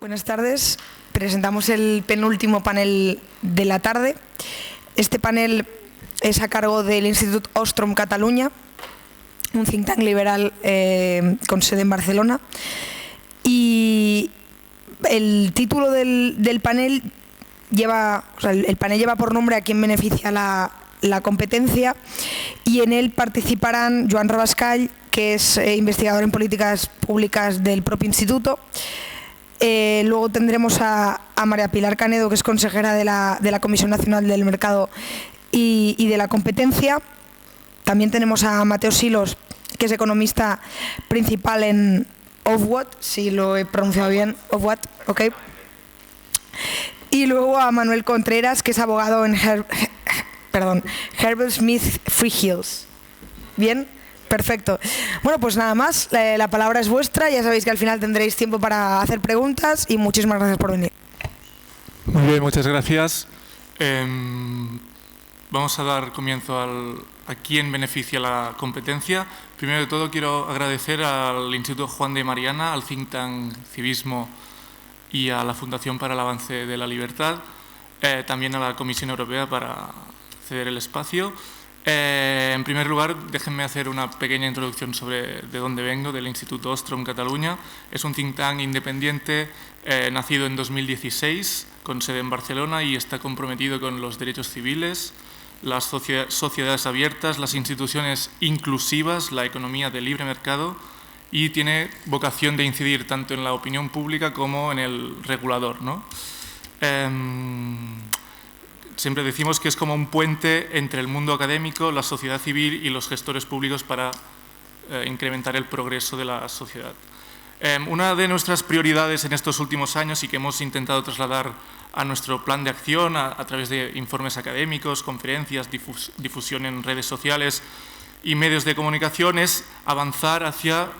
Buenas tardes. Presentamos el penúltimo panel de la tarde. Este panel es a cargo del Institut Ostrom Catalunya, un think tank liberal con sede en Barcelona. Y el título del panel lleva, el panel lleva por nombre ¿A quién beneficia la competencia? Y en él participarán Joan Rabascall, que es investigador en políticas públicas del propio instituto. Luego tendremos a María Pilar Canedo, que es consejera de la Comisión Nacional del Mercado y de la Competencia. También tenemos a Mateo Silos, que es economista principal en Ofwat, si lo he pronunciado bien, Ofwat, ok. Y luego a Manuel Contreras, que es abogado en Herbert Smith Freehills. ¿Bien? Perfecto. Bueno, pues nada más, la palabra es vuestra, ya sabéis que al final tendréis tiempo para hacer preguntas y muchísimas gracias por venir. Muy bien, muchas gracias. Vamos a dar comienzo a quién beneficia la competencia. Primero de todo quiero agradecer al Instituto Juan de Mariana, al think tank Civismo y a la Fundación para el Avance de la Libertad, también a la Comisión Europea para ceder el espacio. En primer lugar, déjenme hacer una pequeña introducción sobre de dónde vengo, del Instituto Ostrom Catalunya. Es un think tank independiente nacido en 2016, con sede en Barcelona, y está comprometido con los derechos civiles, las sociedades abiertas, las instituciones inclusivas, la economía de libre mercado, y tiene vocación de incidir tanto en la opinión pública como en el regulador, ¿no? Siempre decimos que es como un puente entre el mundo académico, la sociedad civil y los gestores públicos para incrementar el progreso de la sociedad. Una de nuestras prioridades en estos últimos años y que hemos intentado trasladar a nuestro plan de acción a través de informes académicos, conferencias, difusión en redes sociales y medios de comunicación es avanzar hacia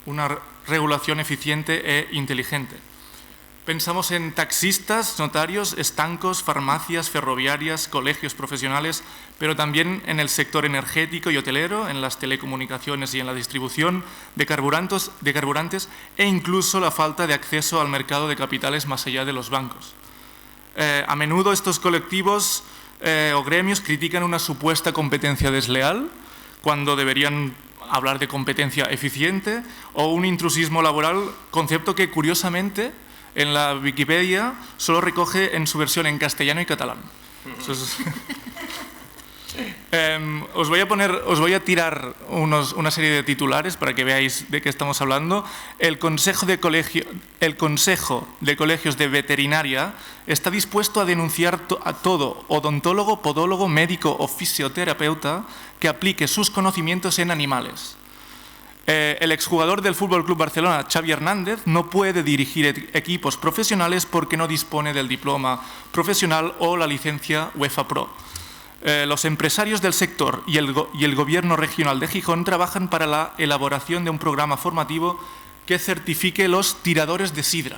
una regulación eficiente e inteligente. Pensamos en taxistas, notarios, estancos, farmacias, ferroviarias, colegios profesionales, pero también en el sector energético y hotelero, en las telecomunicaciones y en la distribución de carburantes e incluso la falta de acceso al mercado de capitales más allá de los bancos. A menudo estos colectivos o gremios critican una supuesta competencia desleal cuando deberían hablar de competencia eficiente, o un intrusismo laboral, concepto que curiosamente en la Wikipedia solo recoge en su versión en castellano y catalán. Os voy a tirar una serie de titulares para que veáis de qué estamos hablando. El Consejo de Colegios de Veterinaria está dispuesto a denunciar a todo odontólogo, podólogo, médico o fisioterapeuta que aplique sus conocimientos en animales. El exjugador del Fútbol Club Barcelona, Xavi Hernández, no puede dirigir equipos profesionales porque no dispone del diploma profesional o la licencia UEFA Pro. Los empresarios del sector y el Gobierno regional de Gijón trabajan para la elaboración de un programa formativo que certifique los tiradores de sidra.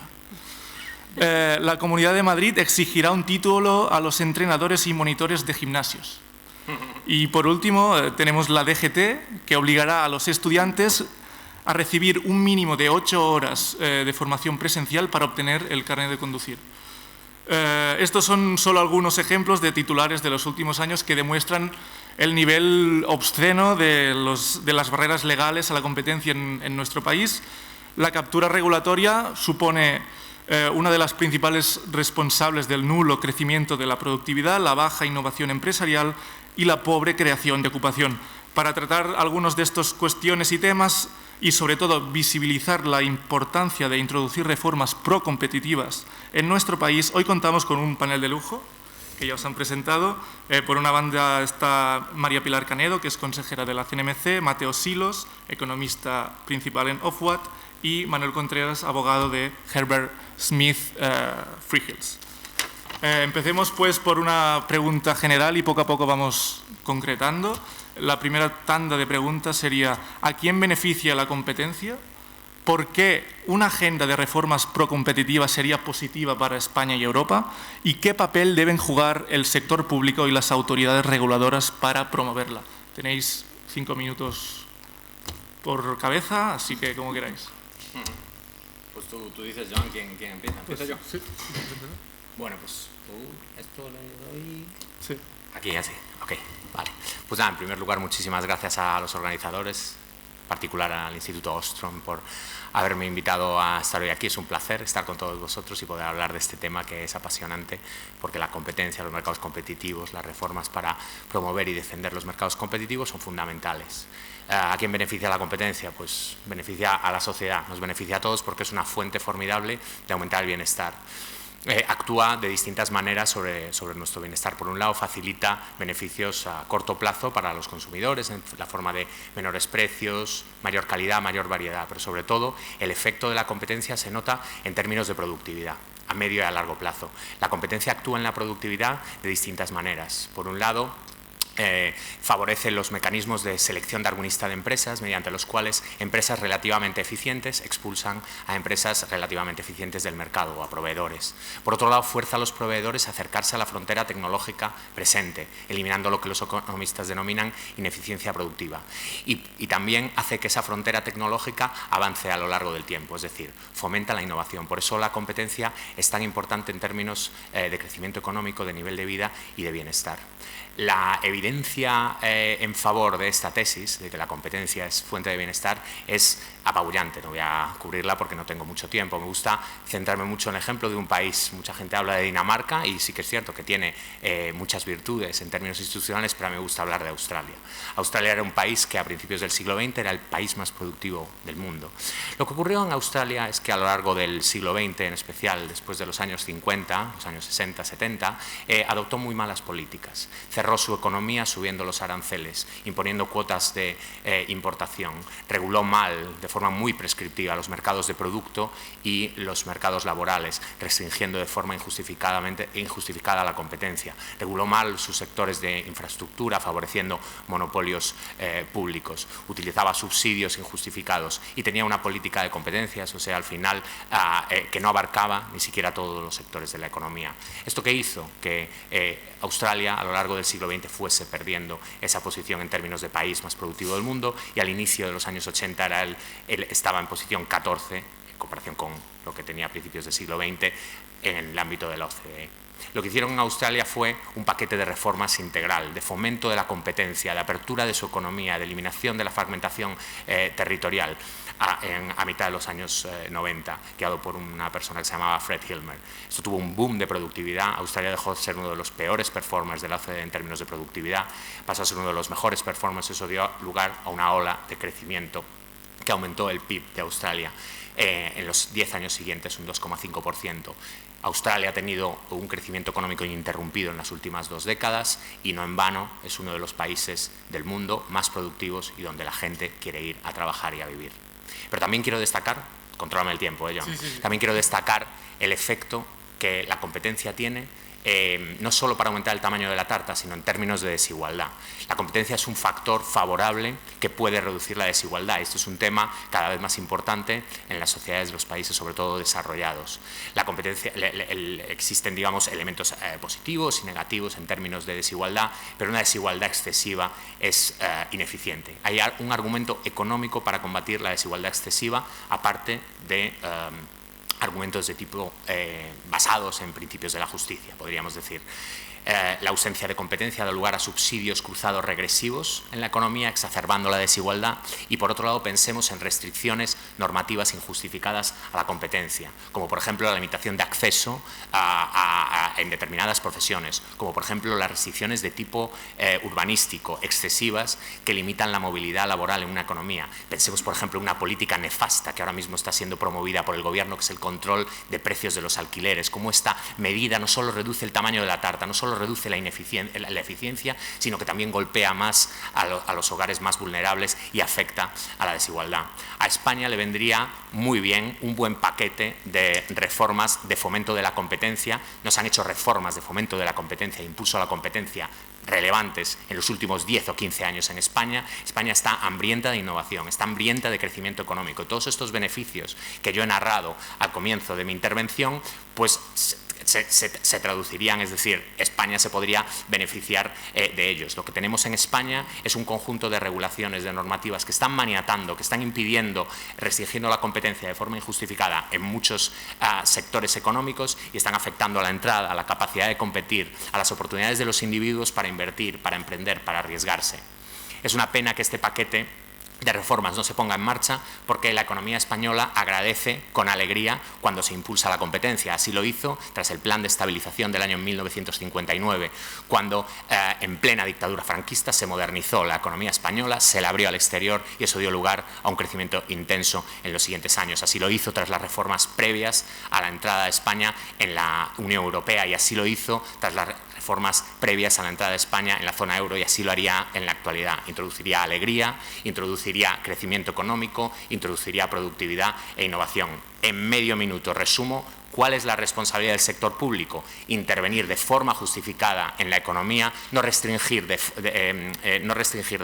La Comunidad de Madrid exigirá un título a los entrenadores y monitores de gimnasios. Y por último, tenemos la DGT, que obligará a los estudiantes a recibir un mínimo de 8 horas de formación presencial para obtener el carnet de conducir. Estos son solo algunos ejemplos de titulares de los últimos años que demuestran el nivel obsceno de las barreras legales a la competencia en nuestro país. La captura regulatoria supone una de las principales responsables del nulo crecimiento de la productividad, la baja innovación empresarial y la pobre creación de ocupación. Para tratar algunos de estas cuestiones y temas y sobre todo visibilizar la importancia de introducir reformas procompetitivas en nuestro país, hoy contamos con un panel de lujo que ya os han presentado. Por una banda está María Pilar Canedo, que es consejera de la CNMC, Mateo Silos, economista principal en Ofwat, y Manuel Contreras, abogado de Herbert Smith Freehills. Empecemos pues por una pregunta general y poco a poco vamos concretando. La primera tanda de preguntas sería: ¿a quién beneficia la competencia? ¿Por qué una agenda de reformas procompetitivas sería positiva para España y Europa? ¿Y qué papel deben jugar el sector público y las autoridades reguladoras para promoverla? Tenéis 5 minutos por cabeza, así que como queráis. Pues tú dices, Joan, ¿quién empieza? ¿Empiezo yo? Sí. Bueno, pues esto le doy... Sí. Aquí, así. Ok, vale. Pues nada, en primer lugar, muchísimas gracias a los organizadores, en particular al Instituto Ostrom, por haberme invitado a estar hoy aquí. Es un placer estar con todos vosotros y poder hablar de este tema que es apasionante, porque la competencia, los mercados competitivos, las reformas para promover y defender los mercados competitivos son fundamentales. ¿A quién beneficia la competencia? Pues beneficia a la sociedad, nos beneficia a todos porque es una fuente formidable de aumentar el bienestar. Actúa de distintas maneras sobre nuestro bienestar. Por un lado, facilita beneficios a corto plazo para los consumidores en la forma de menores precios, mayor calidad, mayor variedad, pero sobre todo el efecto de la competencia se nota en términos de productividad a medio y a largo plazo. La competencia actúa en la productividad de distintas maneras. Por un lado, favorece los mecanismos de selección darwinista de empresas, mediante los cuales empresas relativamente eficientes expulsan a empresas relativamente eficientes del mercado o a proveedores. Por otro lado, fuerza a los proveedores a acercarse a la frontera tecnológica presente, eliminando lo que los economistas denominan ineficiencia productiva. Y también hace que esa frontera tecnológica avance a lo largo del tiempo, es decir, fomenta la innovación. Por eso la competencia es tan importante en términos de crecimiento económico, de nivel de vida y de bienestar. La evidencia en favor de esta tesis, de que la competencia es fuente de bienestar, es apabullante. No voy a cubrirla porque no tengo mucho tiempo. Me gusta centrarme mucho en el ejemplo de un país. Mucha gente habla de Dinamarca y sí que es cierto que tiene muchas virtudes en términos institucionales, pero a mí me gusta hablar de Australia. Australia era un país que a principios del siglo XX era el país más productivo del mundo. Lo que ocurrió en Australia es que a lo largo del siglo XX, en especial después de los años 50, los años 60, 70, adoptó muy malas políticas. Cerró su economía subiendo los aranceles, imponiendo cuotas de importación, reguló mal, de forma muy prescriptiva, los mercados de producto y los mercados laborales, restringiendo de forma injustificada la competencia, reguló mal sus sectores de infraestructura, favoreciendo monopolios públicos, utilizaba subsidios injustificados y tenía una política de competencias, o sea, al final, que no abarcaba ni siquiera todos los sectores de la economía. ¿Esto qué hizo? Que Australia, a lo largo del siglo XX, fuese perdiendo esa posición en términos de país más productivo del mundo y al inicio de los años 80 él estaba en posición 14 en comparación con lo que tenía a principios del siglo XX en el ámbito de la OCDE. Lo que hicieron en Australia fue un paquete de reformas integral, de fomento de la competencia, de apertura de su economía, de eliminación de la fragmentación territorial a mitad de los años 90, guiado por una persona que se llamaba Fred Hilmer. Esto tuvo un boom de productividad. Australia dejó de ser uno de los peores performers de la OCDE en términos de productividad, pasó a ser uno de los mejores performers. Eso dio lugar a una ola de crecimiento que aumentó el PIB de Australia en los 10 años siguientes un 2,5%. Australia ha tenido un crecimiento económico ininterrumpido en las últimas 2 décadas y no en vano es uno de los países del mundo más productivos y donde la gente quiere ir a trabajar y a vivir. Pero también quiero destacar, contrólame el tiempo, John, también quiero destacar el efecto que la competencia tiene no solo para aumentar el tamaño de la tarta, sino en términos de desigualdad. La competencia es un factor favorable que puede reducir la desigualdad. Esto es un tema cada vez más importante en las sociedades de los países, sobre todo desarrollados. La competencia, existen, digamos, elementos positivos y negativos en términos de desigualdad, pero una desigualdad excesiva es ineficiente. Hay un argumento económico para combatir la desigualdad excesiva, aparte de argumentos de tipo basados en principios de la justicia, podríamos decir. La ausencia de competencia da lugar a subsidios cruzados regresivos en la economía, exacerbando la desigualdad, y por otro lado pensemos en restricciones normativas injustificadas a la competencia, como por ejemplo la limitación de acceso en determinadas profesiones, como por ejemplo las restricciones de tipo urbanístico excesivas que limitan la movilidad laboral en una economía. Pensemos por ejemplo en una política nefasta que ahora mismo está siendo promovida por el gobierno, que es el control de precios de los alquileres, como esta medida no solo reduce el tamaño de la tarta, no solo reduce la eficiencia, sino que también golpea más a los hogares más vulnerables y afecta a la desigualdad. A España le vendría muy bien un buen paquete de reformas de fomento de la competencia. Nos han hecho reformas de fomento de la competencia e impulso a la competencia relevantes en los últimos 10 o 15 años en España. España está hambrienta de innovación, está hambrienta de crecimiento económico. Todos estos beneficios que yo he narrado al comienzo de mi intervención, pues se traducirían, es decir, España se podría beneficiar de ellos. Lo que tenemos en España es un conjunto de regulaciones, de normativas que están maniatando, que están impidiendo, restringiendo la competencia de forma injustificada en muchos sectores económicos y están afectando a la entrada, a la capacidad de competir, a las oportunidades de los individuos para invertir, para emprender, para arriesgarse. Es una pena que este paquete de reformas no se ponga en marcha porque la economía española agradece con alegría cuando se impulsa la competencia. Así lo hizo tras el plan de estabilización del año 1959, cuando en plena dictadura franquista se modernizó la economía española, se la abrió al exterior y eso dio lugar a un crecimiento intenso en los siguientes años. Así lo hizo tras las reformas previas a la entrada de España en la Unión Europea y así lo hizo tras las reformas previas a la entrada de España en la zona euro y así lo haría en la actualidad. Introduciría alegría, introduciría crecimiento económico, introduciría productividad e innovación. En medio minuto resumo cuál es la responsabilidad del sector público: intervenir de forma justificada en la economía, no restringir de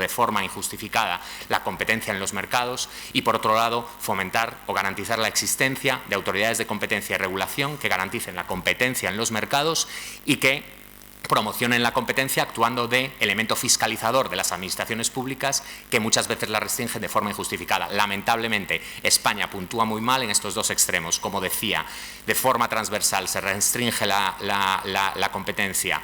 forma injustificada la competencia en los mercados y, por otro lado, fomentar o garantizar la existencia de autoridades de competencia y regulación que garanticen la competencia en los mercados y que promocionen la competencia actuando de elemento fiscalizador de las administraciones públicas que muchas veces la restringen de forma injustificada. Lamentablemente, España puntúa muy mal en estos dos extremos. Como decía, de forma transversal se restringe la competencia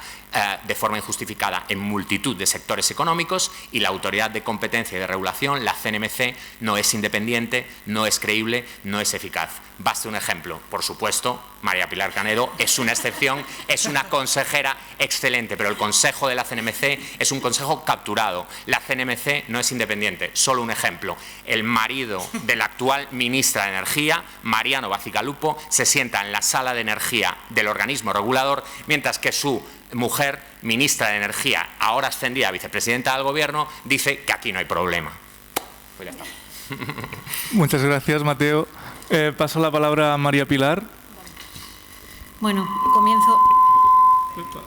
de forma injustificada en multitud de sectores económicos y la autoridad de competencia y de regulación, la CNMC, no es independiente, no es creíble, no es eficaz. Baste un ejemplo. Por supuesto, María Pilar Canedo es una excepción, es una consejera excelente, pero el consejo de la CNMC es un consejo capturado. La CNMC no es independiente. Solo un ejemplo. El marido de la actual ministra de Energía, Mariano Bacigalupo, se sienta en la sala de energía del organismo regulador, mientras que su mujer, ministra de Energía, ahora ascendida a vicepresidenta del Gobierno, dice que aquí no hay problema. Pues ya está. Muchas gracias, Mateo. Paso la palabra a María Pilar. Bueno, comienzo... Perdón.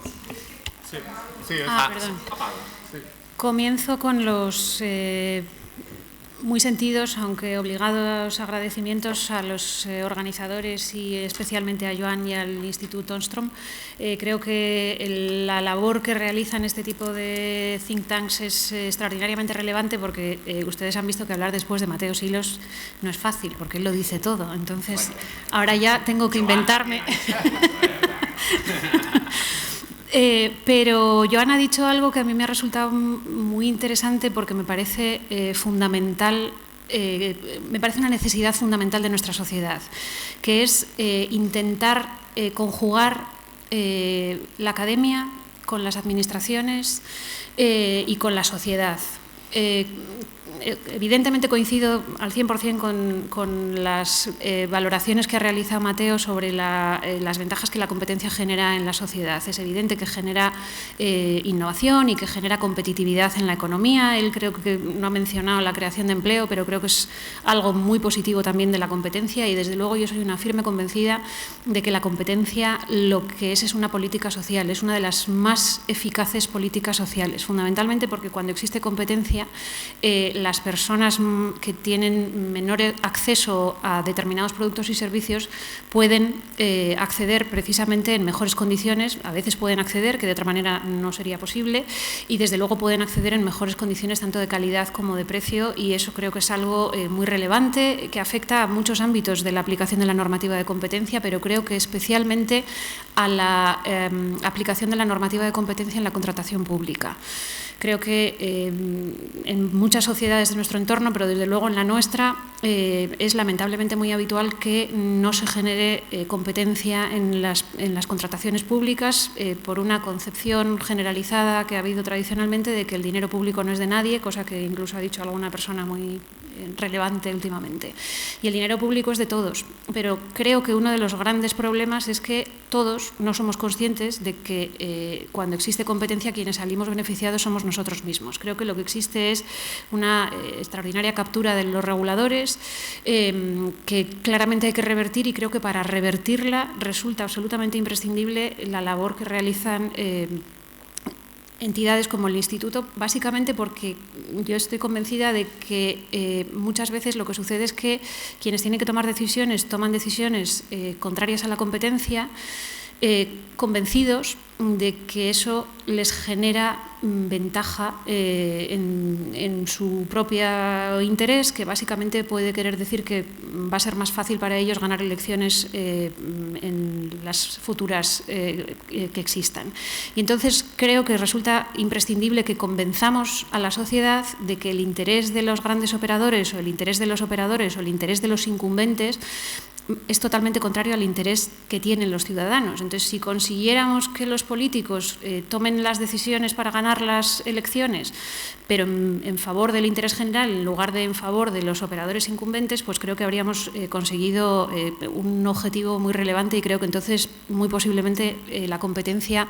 Comienzo con los muy sentidos, aunque obligados, agradecimientos a los organizadores y especialmente a Joan y al Instituto Ostrom. Creo que la labor que realizan este tipo de think tanks es extraordinariamente relevante porque ustedes han visto que hablar después de Mateo Silos no es fácil, porque él lo dice todo. Entonces, ahora ya tengo que inventarme... Pero Joan ha dicho algo que a mí me ha resultado muy interesante porque me parece fundamental, me parece una necesidad fundamental de nuestra sociedad, que es intentar conjugar la academia con las administraciones y con la sociedad. Evidentemente coincido al 100% con las valoraciones que ha realizado Mateo sobre las ventajas que la competencia genera en la sociedad. Es evidente que genera innovación y que genera competitividad en la economía. Él creo que no ha mencionado la creación de empleo, pero creo que es algo muy positivo también de la competencia y desde luego yo soy una firme convencida de que la competencia lo que es una política social, es una de las más eficaces políticas sociales, fundamentalmente porque cuando existe competencia las personas que tienen menor acceso a determinados productos y servicios pueden acceder precisamente en mejores condiciones, a veces pueden acceder, que de otra manera no sería posible, y desde luego pueden acceder en mejores condiciones tanto de calidad como de precio y eso creo que es algo muy relevante que afecta a muchos ámbitos de la aplicación de la normativa de competencia, pero creo que especialmente a la aplicación de la normativa de competencia en la contratación pública. Creo que en muchas sociedades de nuestro entorno, pero desde luego en la nuestra, es lamentablemente muy habitual que no se genere competencia en las contrataciones públicas por una concepción generalizada que ha habido tradicionalmente de que el dinero público no es de nadie, cosa que incluso ha dicho alguna persona muy relevante últimamente. Y el dinero público es de todos, pero creo que uno de los grandes problemas es que todos no somos conscientes de que cuando existe competencia quienes salimos beneficiados somos nosotros mismos. Creo que lo que existe es una extraordinaria captura de los reguladores que claramente hay que revertir y creo que para revertirla resulta absolutamente imprescindible la labor que realizan entidades como el Instituto, básicamente porque yo estoy convencida de que muchas veces lo que sucede es que quienes tienen que tomar decisiones toman decisiones contrarias a la competencia convencidos de que eso les genera ventaja en su propio interés, que básicamente puede querer decir que va a ser más fácil para ellos ganar elecciones en las futuras que existan. Y entonces creo que resulta imprescindible que convenzamos a la sociedad de que el interés de los grandes operadores o el interés de los operadores o el interés de los incumbentes es totalmente contrario al interés que tienen los ciudadanos. Entonces, si consiguiéramos que los políticos tomen las decisiones para ganar las elecciones, pero en favor del interés general en lugar de en favor de los operadores incumbentes, pues creo que habríamos conseguido un objetivo muy relevante y creo que entonces muy posiblemente la competencia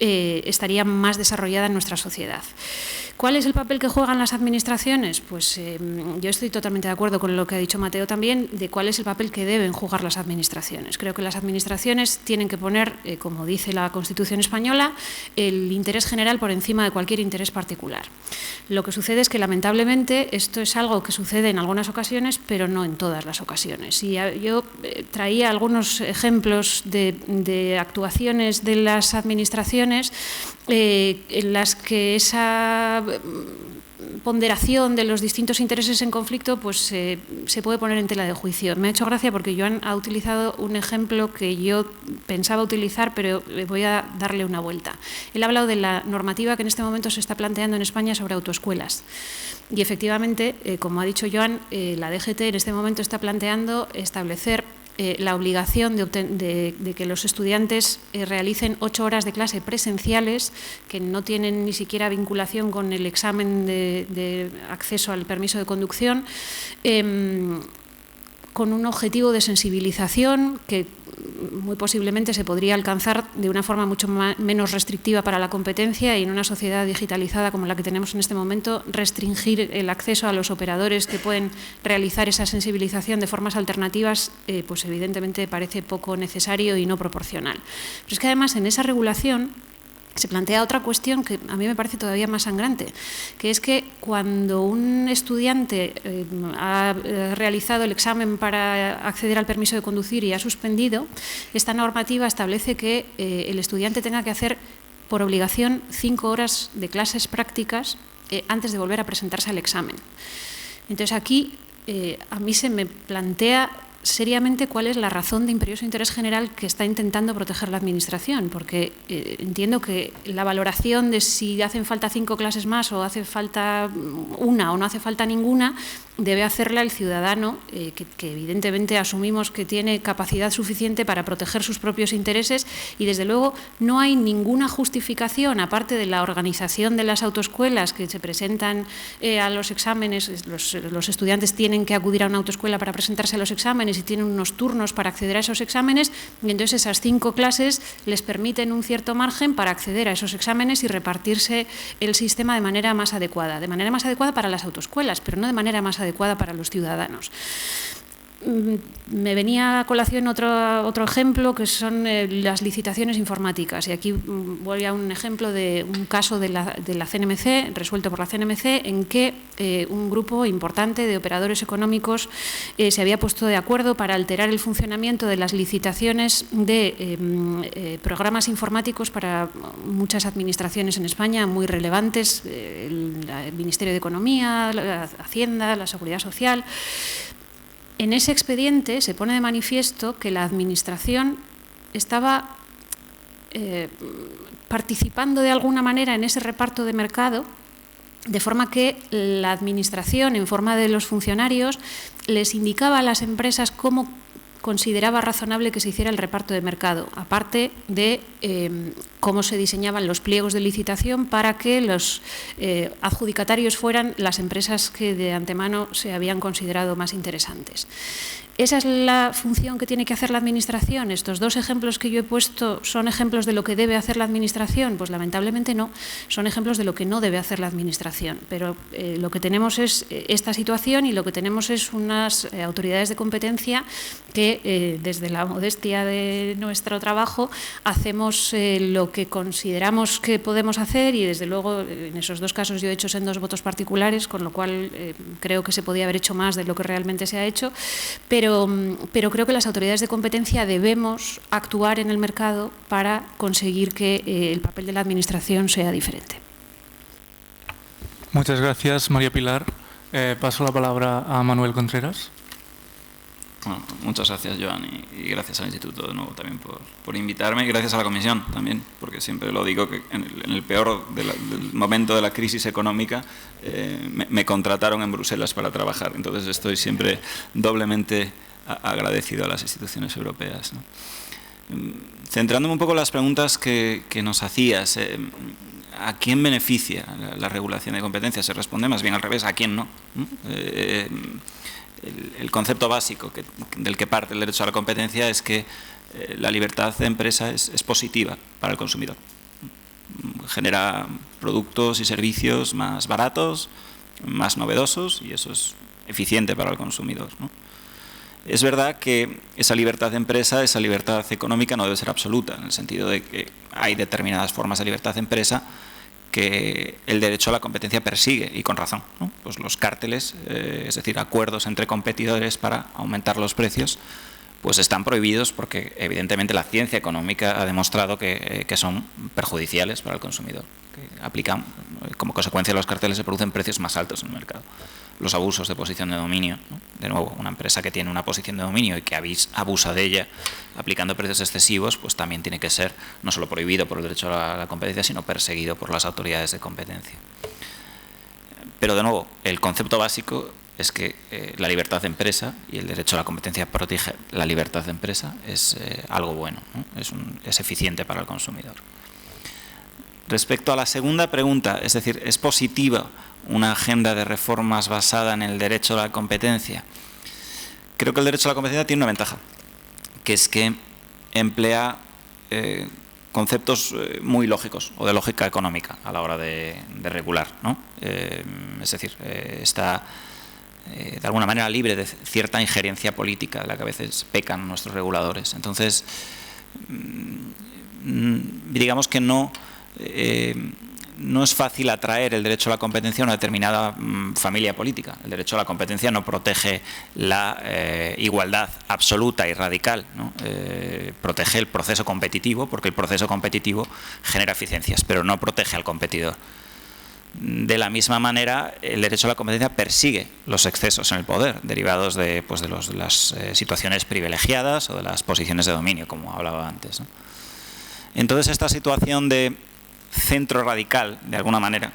estaría más desarrollada en nuestra sociedad. ¿Cuál es el papel que juegan las administraciones? Pues yo estoy totalmente de acuerdo con lo que ha dicho Mateo también, de cuál es el papel que deben jugar las administraciones. Creo que las administraciones tienen que poner, como dice la Constitución española, el interés general por encima de cualquier interés particular. Lo que sucede es que, lamentablemente, esto es algo que sucede en algunas ocasiones, pero no en todas las ocasiones. Y yo traía algunos ejemplos de actuaciones de las administraciones en las que esa ponderación de los distintos intereses en conflicto pues se puede poner en tela de juicio. Me ha hecho gracia porque Joan ha utilizado un ejemplo que yo pensaba utilizar, pero voy a darle una vuelta. Él ha hablado de la normativa que en este momento se está planteando en España sobre autoescuelas. Y efectivamente, como ha dicho Joan, la DGT en este momento está planteando establecer la obligación de que los estudiantes realicen 8 horas de clase presenciales que no tienen ni siquiera vinculación con el examen de acceso al permiso de conducción, con un objetivo de sensibilización que muy posiblemente se podría alcanzar de una forma mucho menos restrictiva para la competencia, y en una sociedad digitalizada como la que tenemos en este momento, restringir el acceso a los operadores que pueden realizar esa sensibilización de formas alternativas, pues evidentemente parece poco necesario y no proporcional. Pero es que además en esa regulación se plantea otra cuestión que a mí me parece todavía más sangrante, que es que cuando un estudiante ha realizado el examen para acceder al permiso de conducir y ha suspendido, esta normativa establece que el estudiante tenga que hacer por obligación 5 horas de clases prácticas antes de volver a presentarse al examen. Entonces aquí a mí se me plantea seriamente cuál es la razón de imperioso interés general que está intentando proteger la Administración, porque entiendo que la valoración de si hacen falta 5 clases más o hace falta una o no hace falta ninguna debe hacerla el ciudadano, que evidentemente asumimos que tiene capacidad suficiente para proteger sus propios intereses, y desde luego no hay ninguna justificación, aparte de la organización de las autoescuelas que se presentan a los exámenes. Los estudiantes tienen que acudir a una autoescuela para presentarse a los exámenes y tienen unos turnos para acceder a esos exámenes, y entonces esas 5 clases les permiten un cierto margen para acceder a esos exámenes y repartirse el sistema de manera más adecuada para las autoescuelas, pero no de manera más adecuada para los ciudadanos. Me venía a colación otro ejemplo, que son las licitaciones informáticas, y aquí voy a un ejemplo de un caso de la CNMC, resuelto por la CNMC, en que un grupo importante de operadores económicos se había puesto de acuerdo para alterar el funcionamiento de las licitaciones de programas informáticos para muchas administraciones en España muy relevantes, el Ministerio de Economía, la Hacienda, la Seguridad Social. En ese expediente se pone de manifiesto que la Administración estaba participando de alguna manera en ese reparto de mercado, de forma que la Administración, en forma de los funcionarios, les indicaba a las empresas cómo consideraba razonable que se hiciera el reparto de mercado, aparte de cómo se diseñaban los pliegos de licitación para que los adjudicatarios fueran las empresas que de antemano se habían considerado más interesantes. ¿Esa es la función que tiene que hacer la Administración? ¿Estos 2 ejemplos que yo he puesto son ejemplos de lo que debe hacer la Administración? Pues lamentablemente no, son ejemplos de lo que no debe hacer la Administración. Pero lo que tenemos es esta situación, y lo que tenemos es unas autoridades de competencia que desde la modestia de nuestro trabajo hacemos lo que consideramos que podemos hacer, y desde luego en esos 2 casos yo he hecho en 2 votos particulares, con lo cual creo que se podía haber hecho más de lo que realmente se ha hecho, pero pero creo que las autoridades de competencia debemos actuar en el mercado para conseguir que el papel de la Administración sea diferente. Muchas gracias, María Pilar. Paso la palabra a Manuel Contreras. Bueno, muchas gracias, Joan, y gracias al Instituto de nuevo también por invitarme, y gracias a la Comisión también, porque siempre lo digo que en el peor del momento de la crisis económica me contrataron en Bruselas para trabajar, entonces estoy siempre doblemente agradecido a las instituciones europeas, ¿no? Centrándome un poco en las preguntas que nos hacías, ¿a quién beneficia la regulación de competencias? Se responde más bien al revés, ¿a quién no? El concepto básico del que parte el derecho a la competencia es que la libertad de empresa es positiva para el consumidor. Genera productos y servicios más baratos, más novedosos, y eso es eficiente para el consumidor, ¿no? Es verdad que esa libertad de empresa, esa libertad económica no debe ser absoluta, en el sentido de que hay determinadas formas de libertad de empresa que el derecho a la competencia persigue, y con razón, ¿no? Pues los cárteles, es decir, acuerdos entre competidores para aumentar los precios, pues están prohibidos porque evidentemente la ciencia económica ha demostrado que son perjudiciales para el consumidor, que aplican, como consecuencia de los carteles se producen precios más altos en el mercado. Los abusos de posición de dominio, ¿no? De nuevo, una empresa que tiene una posición de dominio y que abusa de ella aplicando precios excesivos, pues también tiene que ser no solo prohibido por el derecho a la competencia, sino perseguido por las autoridades de competencia. Pero de nuevo, el concepto básico es que la libertad de empresa y el derecho a la competencia protege la libertad de empresa, es algo bueno, ¿no? Es eficiente para el consumidor. Respecto a la segunda pregunta, es decir, ¿es positiva una agenda de reformas basada en el derecho a la competencia? Creo que el derecho a la competencia tiene una ventaja, que es que emplea conceptos muy lógicos o de lógica económica a la hora de regular, ¿no? Es decir, está de alguna manera libre de cierta injerencia política de la que a veces pecan nuestros reguladores. Entonces, digamos que no es fácil atraer el derecho a la competencia a una determinada familia política. El derecho a la competencia no protege la igualdad absoluta y radical, ¿no? Protege el proceso competitivo, porque el proceso competitivo genera eficiencias, pero no protege al competidor. De la misma manera, el derecho a la competencia persigue los excesos en el poder, derivados de las situaciones privilegiadas o de las posiciones de dominio, como hablaba antes, ¿no? Entonces, esta situación de centro radical, de alguna manera,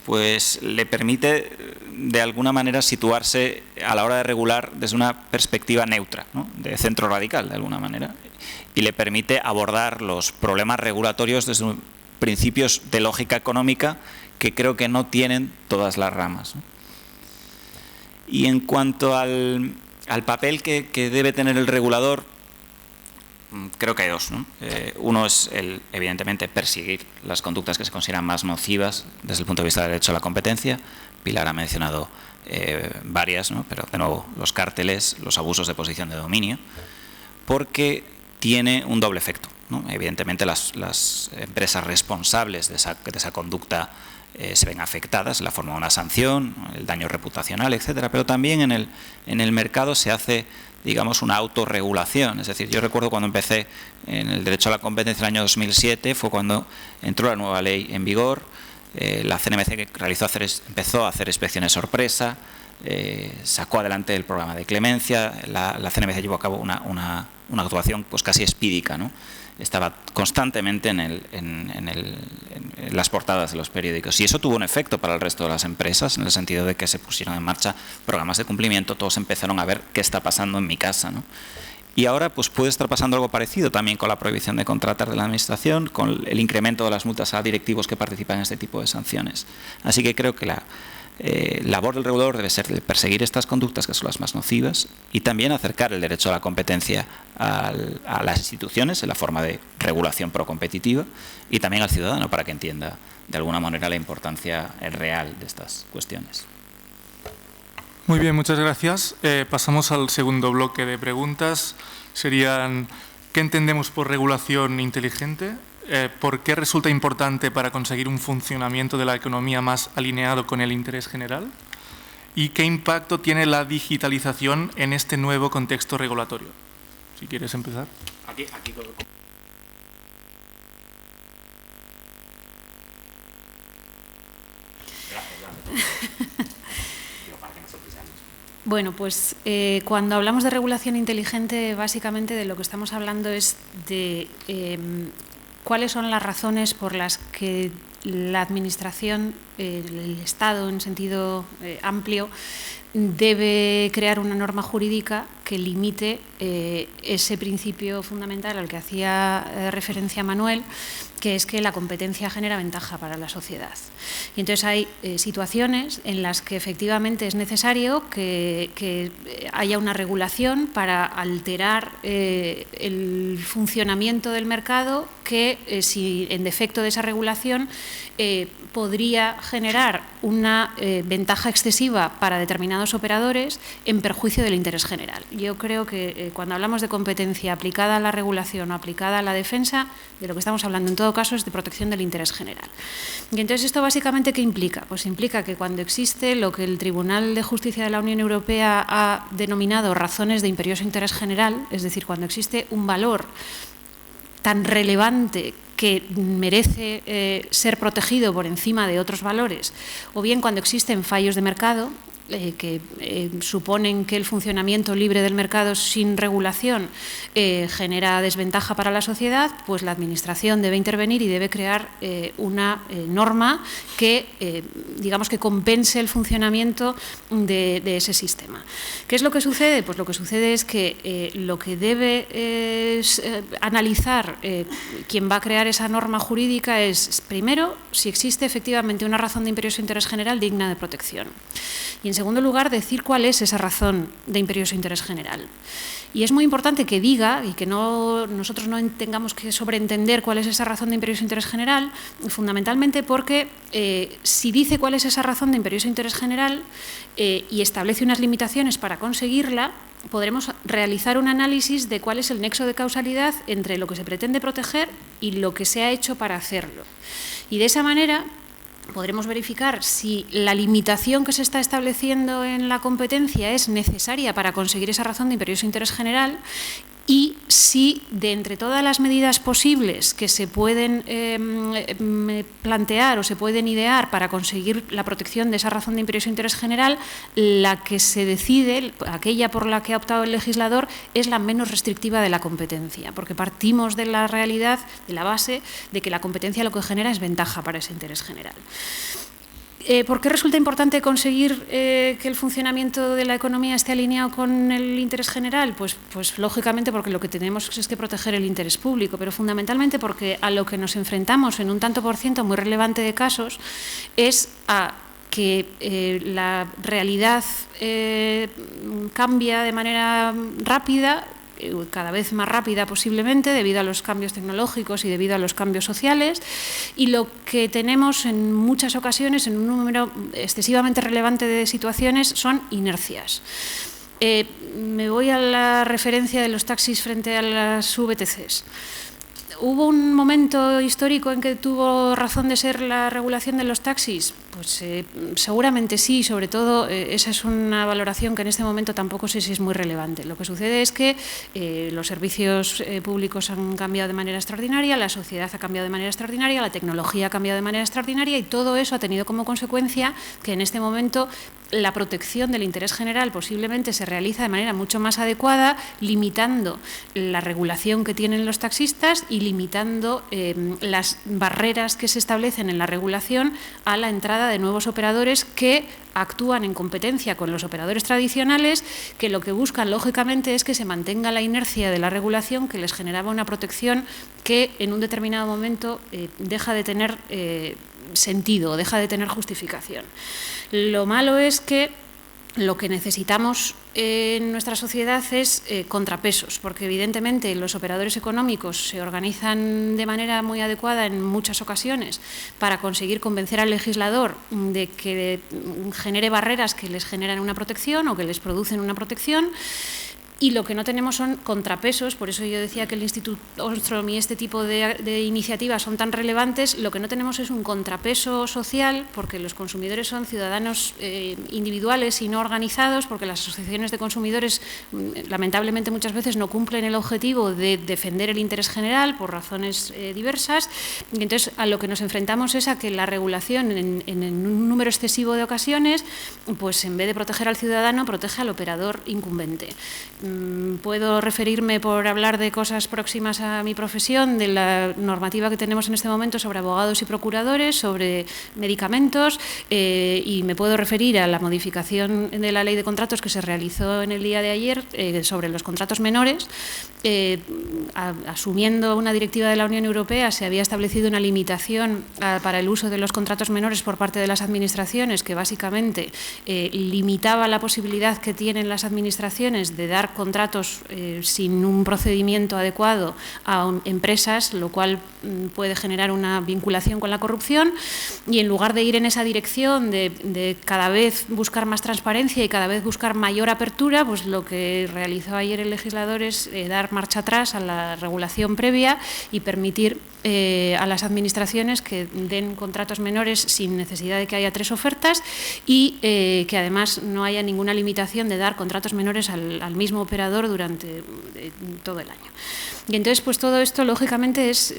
pues le permite de alguna manera situarse a la hora de regular desde una perspectiva neutra, ¿no? De centro radical, de alguna manera, y le permite abordar los problemas regulatorios desde principios de lógica económica que creo que no tienen todas las ramas, ¿no? Y en cuanto al papel que debe tener el regulador, creo que hay dos, ¿no? Uno es evidentemente perseguir las conductas que se consideran más nocivas desde el punto de vista del derecho a la competencia. Pilar ha mencionado varias, ¿no? Pero de nuevo, los cárteles, los abusos de posición de dominio, porque tiene un doble efecto, ¿no? Evidentemente las empresas responsables de esa conducta se ven afectadas en la forma de una sanción, el daño reputacional, etcétera, pero también en el mercado se hace, digamos, una autorregulación. Es decir, yo recuerdo cuando empecé en el derecho a la competencia en el año 2007, fue cuando entró la nueva ley en vigor, la CNMC empezó a hacer inspecciones sorpresa, sacó adelante el programa de clemencia, la CNMC llevó a cabo una actuación pues casi espídica, ¿no? Estaba constantemente en las portadas de los periódicos, y eso tuvo un efecto para el resto de las empresas, en el sentido de que se pusieron en marcha programas de cumplimiento, todos empezaron a ver qué está pasando en mi casa, ¿no? Y ahora pues puede estar pasando algo parecido también con la prohibición de contratar de la Administración, con el incremento de las multas a directivos que participan en este tipo de sanciones. Así que creo que la labor del regulador debe ser de perseguir estas conductas que son las más nocivas y también acercar el derecho a la competencia a las instituciones en la forma de regulación procompetitiva y también al ciudadano para que entienda de alguna manera la importancia real de estas cuestiones. Muy bien, muchas gracias. Pasamos al segundo bloque de preguntas. Serían, ¿qué entendemos por regulación inteligente? ¿Por qué resulta importante para conseguir un funcionamiento de la economía más alineado con el interés general? ¿Y qué impacto tiene la digitalización en este nuevo contexto regulatorio? Si quieres empezar. Aquí. Bueno, pues cuando hablamos de regulación inteligente, básicamente de lo que estamos hablando es de cuáles son las razones por las que la Administración, el Estado en sentido amplio, debe crear una norma jurídica que limite ese principio fundamental al que hacía referencia Manuel, que es que la competencia genera ventaja para la sociedad. Y entonces hay situaciones en las que efectivamente es necesario que haya una regulación para alterar el funcionamiento del mercado que, si en defecto de esa regulación, podría generar una ventaja excesiva para determinados operadores en perjuicio del interés general. Yo creo que cuando hablamos de competencia aplicada a la regulación o aplicada a la defensa, de lo que estamos hablando en todo caso es de protección del interés general. Y entonces, ¿esto básicamente qué implica? Pues implica que cuando existe lo que el Tribunal de Justicia de la Unión Europea ha denominado razones de imperioso interés general, es decir, cuando existe un valor tan relevante que merece ser protegido por encima de otros valores, o bien cuando existen fallos de mercado que suponen que el funcionamiento libre del mercado sin regulación genera desventaja para la sociedad, pues la Administración debe intervenir y debe crear una norma que, digamos, que compense el funcionamiento de ese sistema. ¿Qué es lo que sucede? Pues lo que sucede es que lo que debe analizar quien va a crear esa norma jurídica es, primero, si existe efectivamente una razón de imperioso interés general digna de protección. Y en segundo lugar, decir cuál es esa razón de imperioso interés general. Y es muy importante que diga, y que nosotros no tengamos que sobreentender cuál es esa razón de imperioso interés general, fundamentalmente porque si dice cuál es esa razón de imperioso interés general y establece unas limitaciones para conseguirla, podremos realizar un análisis de cuál es el nexo de causalidad entre lo que se pretende proteger y lo que se ha hecho para hacerlo. Y de esa manera podremos verificar si la limitación que se está estableciendo en la competencia es necesaria para conseguir esa razón de imperioso interés general y si, de entre todas las medidas posibles que se pueden plantear o se pueden idear para conseguir la protección de esa razón de imperioso interés general, la que se decide, aquella por la que ha optado el legislador, es la menos restrictiva de la competencia, porque partimos de la realidad, de la base, de que la competencia lo que genera es ventaja para ese interés general. ¿Por qué resulta importante conseguir que el funcionamiento de la economía esté alineado con el interés general? Pues lógicamente porque lo que tenemos es que proteger el interés público, pero fundamentalmente porque a lo que nos enfrentamos en un tanto por ciento muy relevante de casos es a que la realidad cambia de manera rápida, cada vez más rápida posiblemente debido a los cambios tecnológicos y debido a los cambios sociales, y lo que tenemos en muchas ocasiones, en un número excesivamente relevante de situaciones, son inercias. Me voy a la referencia de los taxis frente a las VTCs. ¿Hubo un momento histórico en que tuvo razón de ser la regulación de los taxis? Pues seguramente sí, sobre todo esa es una valoración que en este momento tampoco sé si es muy relevante. Lo que sucede es que los servicios públicos han cambiado de manera extraordinaria, la sociedad ha cambiado de manera extraordinaria, la tecnología ha cambiado de manera extraordinaria y todo eso ha tenido como consecuencia que en este momento la protección del interés general posiblemente se realiza de manera mucho más adecuada, limitando la regulación que tienen los taxistas y limitando las barreras que se establecen en la regulación a la entrada de nuevos operadores que actúan en competencia con los operadores tradicionales, que lo que buscan lógicamente es que se mantenga la inercia de la regulación que les generaba una protección que en un determinado momento deja de tener sentido, deja de tener justificación. Lo malo es que lo que necesitamos en nuestra sociedad es contrapesos, porque evidentemente los operadores económicos se organizan de manera muy adecuada en muchas ocasiones para conseguir convencer al legislador de que genere barreras que les generan una protección o que les producen una protección, y lo que no tenemos son contrapesos, por eso yo decía que el Instituto Ostrom y este tipo de iniciativas son tan relevantes. Lo que no tenemos es un contrapeso social, porque los consumidores son ciudadanos individuales y no organizados, porque las asociaciones de consumidores lamentablemente muchas veces no cumplen el objetivo de defender el interés general por razones diversas, y entonces a lo que nos enfrentamos es a que la regulación en un número excesivo de ocasiones, pues en vez de proteger al ciudadano, protege al operador incumbente. Puedo referirme, por hablar de cosas próximas a mi profesión, de la normativa que tenemos en este momento sobre abogados y procuradores, sobre medicamentos, y me puedo referir a la modificación de la ley de contratos que se realizó en el día de ayer sobre los contratos menores. Asumiendo una directiva de la Unión Europea, se había establecido una limitación para el uso de los contratos menores por parte de las administraciones, que básicamente limitaba la posibilidad que tienen las administraciones de dar contratos sin un procedimiento adecuado a empresas, lo cual puede generar una vinculación con la corrupción, y en lugar de ir en esa dirección de cada vez buscar más transparencia y cada vez buscar mayor apertura, pues lo que realizó ayer el legislador es dar marcha atrás a la regulación previa y permitir a las administraciones que den contratos menores sin necesidad de que haya 3 ofertas y que además no haya ninguna limitación de dar contratos menores al mismo operador durante todo el año. Y entonces, pues todo esto lógicamente es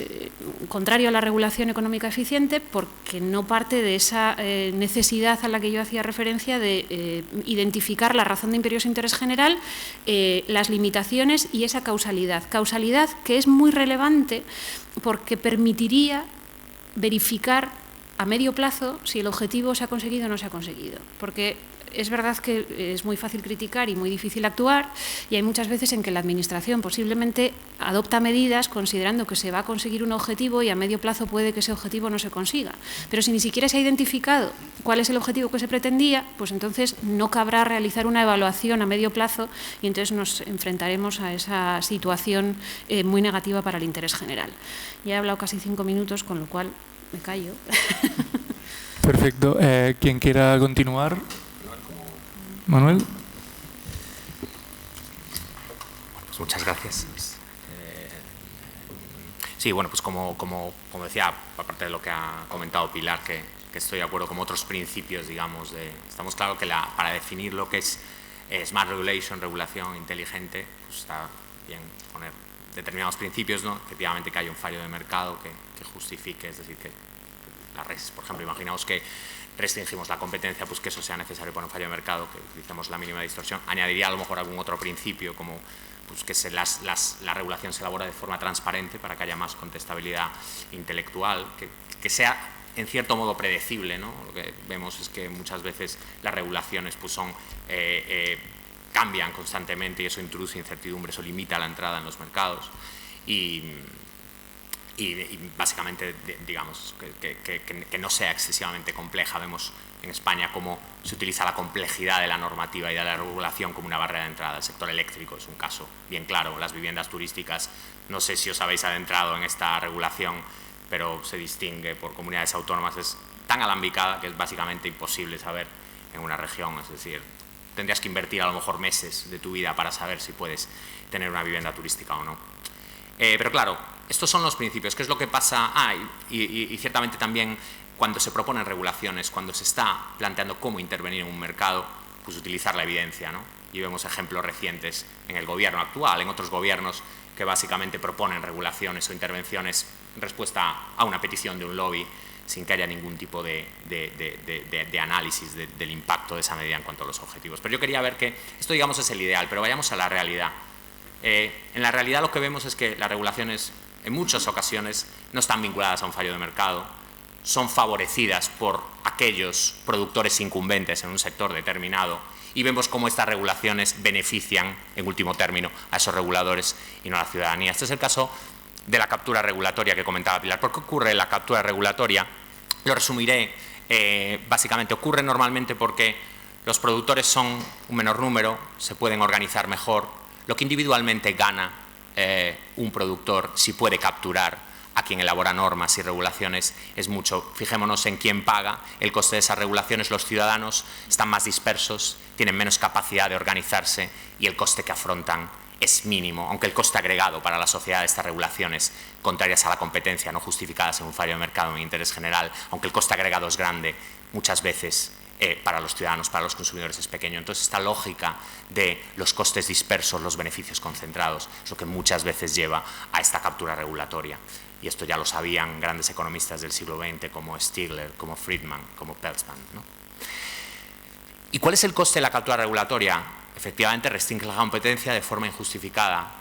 contrario a la regulación económica eficiente, porque no parte de esa necesidad a la que yo hacía referencia de identificar la razón de imperioso interés general, las limitaciones y esa causalidad. Causalidad que es muy relevante porque permitiría verificar a medio plazo si el objetivo se ha conseguido o no se ha conseguido. Porque es verdad que es muy fácil criticar y muy difícil actuar, y hay muchas veces en que la Administración posiblemente adopta medidas considerando que se va a conseguir un objetivo y a medio plazo puede que ese objetivo no se consiga. Pero si ni siquiera se ha identificado cuál es el objetivo que se pretendía, pues entonces no cabrá realizar una evaluación a medio plazo y entonces nos enfrentaremos a esa situación muy negativa para el interés general. Ya he hablado casi 5 minutos, con lo cual me callo. Perfecto. ¿Quién quiera continuar? Manuel. Pues muchas gracias. Sí, bueno, pues como decía, aparte de lo que ha comentado Pilar, que estoy de acuerdo con otros principios, digamos, estamos claros que para definir lo que es Smart Regulation, regulación inteligente, pues está bien poner determinados principios, ¿no? Efectivamente que haya un fallo de mercado que justifique, es decir, que por ejemplo, imaginaos que restringimos la competencia, pues que eso sea necesario para un fallo de mercado, que utilicemos la mínima distorsión. Añadiría a lo mejor algún otro principio, como pues que la regulación se elabora de forma transparente para que haya más contestabilidad intelectual, que sea en cierto modo predecible, ¿no? Lo que vemos es que muchas veces las regulaciones pues cambian constantemente y eso introduce incertidumbre, eso limita la entrada en los mercados y básicamente, digamos, que no sea excesivamente compleja. Vemos en España cómo se utiliza la complejidad de la normativa y de la regulación como una barrera de entrada. El sector eléctrico es un caso bien claro. Las viviendas turísticas, no sé si os habéis adentrado en esta regulación, pero se distingue por comunidades autónomas. Es tan alambicada que es básicamente imposible saber en una región. Es decir, tendrías que invertir a lo mejor meses de tu vida para saber si puedes tener una vivienda turística o no. Pero claro, estos son los principios. ¿Qué es lo que pasa? Y ciertamente también cuando se proponen regulaciones, cuando se está planteando cómo intervenir en un mercado, pues utilizar la evidencia, ¿no? Y vemos ejemplos recientes en el gobierno actual, en otros gobiernos que básicamente proponen regulaciones o intervenciones en respuesta a una petición de un lobby sin que haya ningún tipo de análisis del impacto de esa medida en cuanto a los objetivos. Pero yo quería ver que esto, digamos, es el ideal, pero vayamos a la realidad. En la realidad lo que vemos es que las regulaciones en muchas ocasiones no están vinculadas a un fallo de mercado, son favorecidas por aquellos productores incumbentes en un sector determinado y vemos cómo estas regulaciones benefician, en último término, a esos reguladores y no a la ciudadanía. Este es el caso de la captura regulatoria que comentaba Pilar. ¿Por qué ocurre la captura regulatoria? Lo resumiré. Básicamente ocurre normalmente porque los productores son un menor número, se pueden organizar mejor. Lo que individualmente gana un productor si puede capturar a quien elabora normas y regulaciones es mucho. Fijémonos en quién paga el coste de esas regulaciones. Los ciudadanos están más dispersos, tienen menos capacidad de organizarse y el coste que afrontan es mínimo, aunque el coste agregado para la sociedad de estas regulaciones contrarias a la competencia, no justificadas en un fallo de mercado en interés general, aunque el coste agregado es grande, muchas veces para los ciudadanos, para los consumidores es pequeño. Entonces, esta lógica de los costes dispersos, los beneficios concentrados, es lo que muchas veces lleva a esta captura regulatoria. Y esto ya lo sabían grandes economistas del siglo XX como Stigler, como Friedman, como Peltzman, ¿no? ¿Y cuál es el coste de la captura regulatoria? Efectivamente, restringe la competencia de forma injustificada.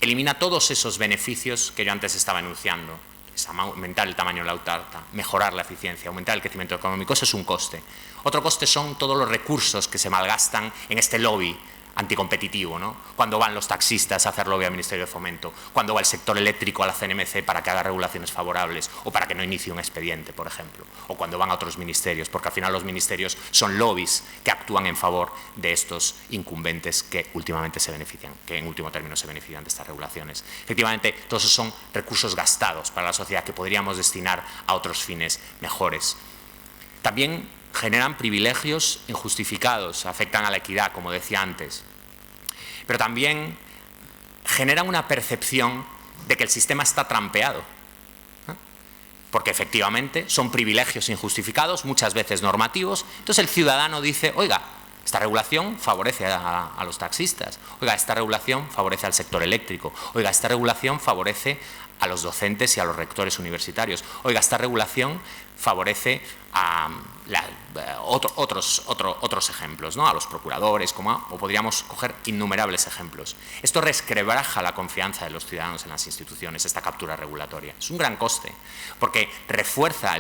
Elimina todos esos beneficios que yo antes estaba enunciando. Es aumentar el tamaño de la oferta, mejorar la eficiencia, aumentar el crecimiento económico. Eso es un coste. Otro coste son todos los recursos que se malgastan en este lobby anticompetitivo, ¿no? Cuando van los taxistas a hacer lobby al Ministerio de Fomento, cuando va el sector eléctrico a la CNMC para que haga regulaciones favorables o para que no inicie un expediente, por ejemplo, o cuando van a otros ministerios, porque al final los ministerios son lobbies que actúan en favor de estos incumbentes que últimamente se benefician, que en último término se benefician de estas regulaciones. Efectivamente, todos esos son recursos gastados para la sociedad que podríamos destinar a otros fines mejores. También generan privilegios injustificados, afectan a la equidad, como decía antes. Pero también generan una percepción de que el sistema está trampeado, ¿no? Porque efectivamente son privilegios injustificados, muchas veces normativos. Entonces el ciudadano dice, oiga, esta regulación favorece a los taxistas, oiga, esta regulación favorece al sector eléctrico, oiga, esta regulación favorece a los docentes y a los rectores universitarios, oiga, esta regulación favorece a otros ejemplos, ¿no? A los procuradores, o podríamos coger innumerables ejemplos. Esto resquebraja la confianza de los ciudadanos en las instituciones, esta captura regulatoria. Es un gran coste, porque refuerza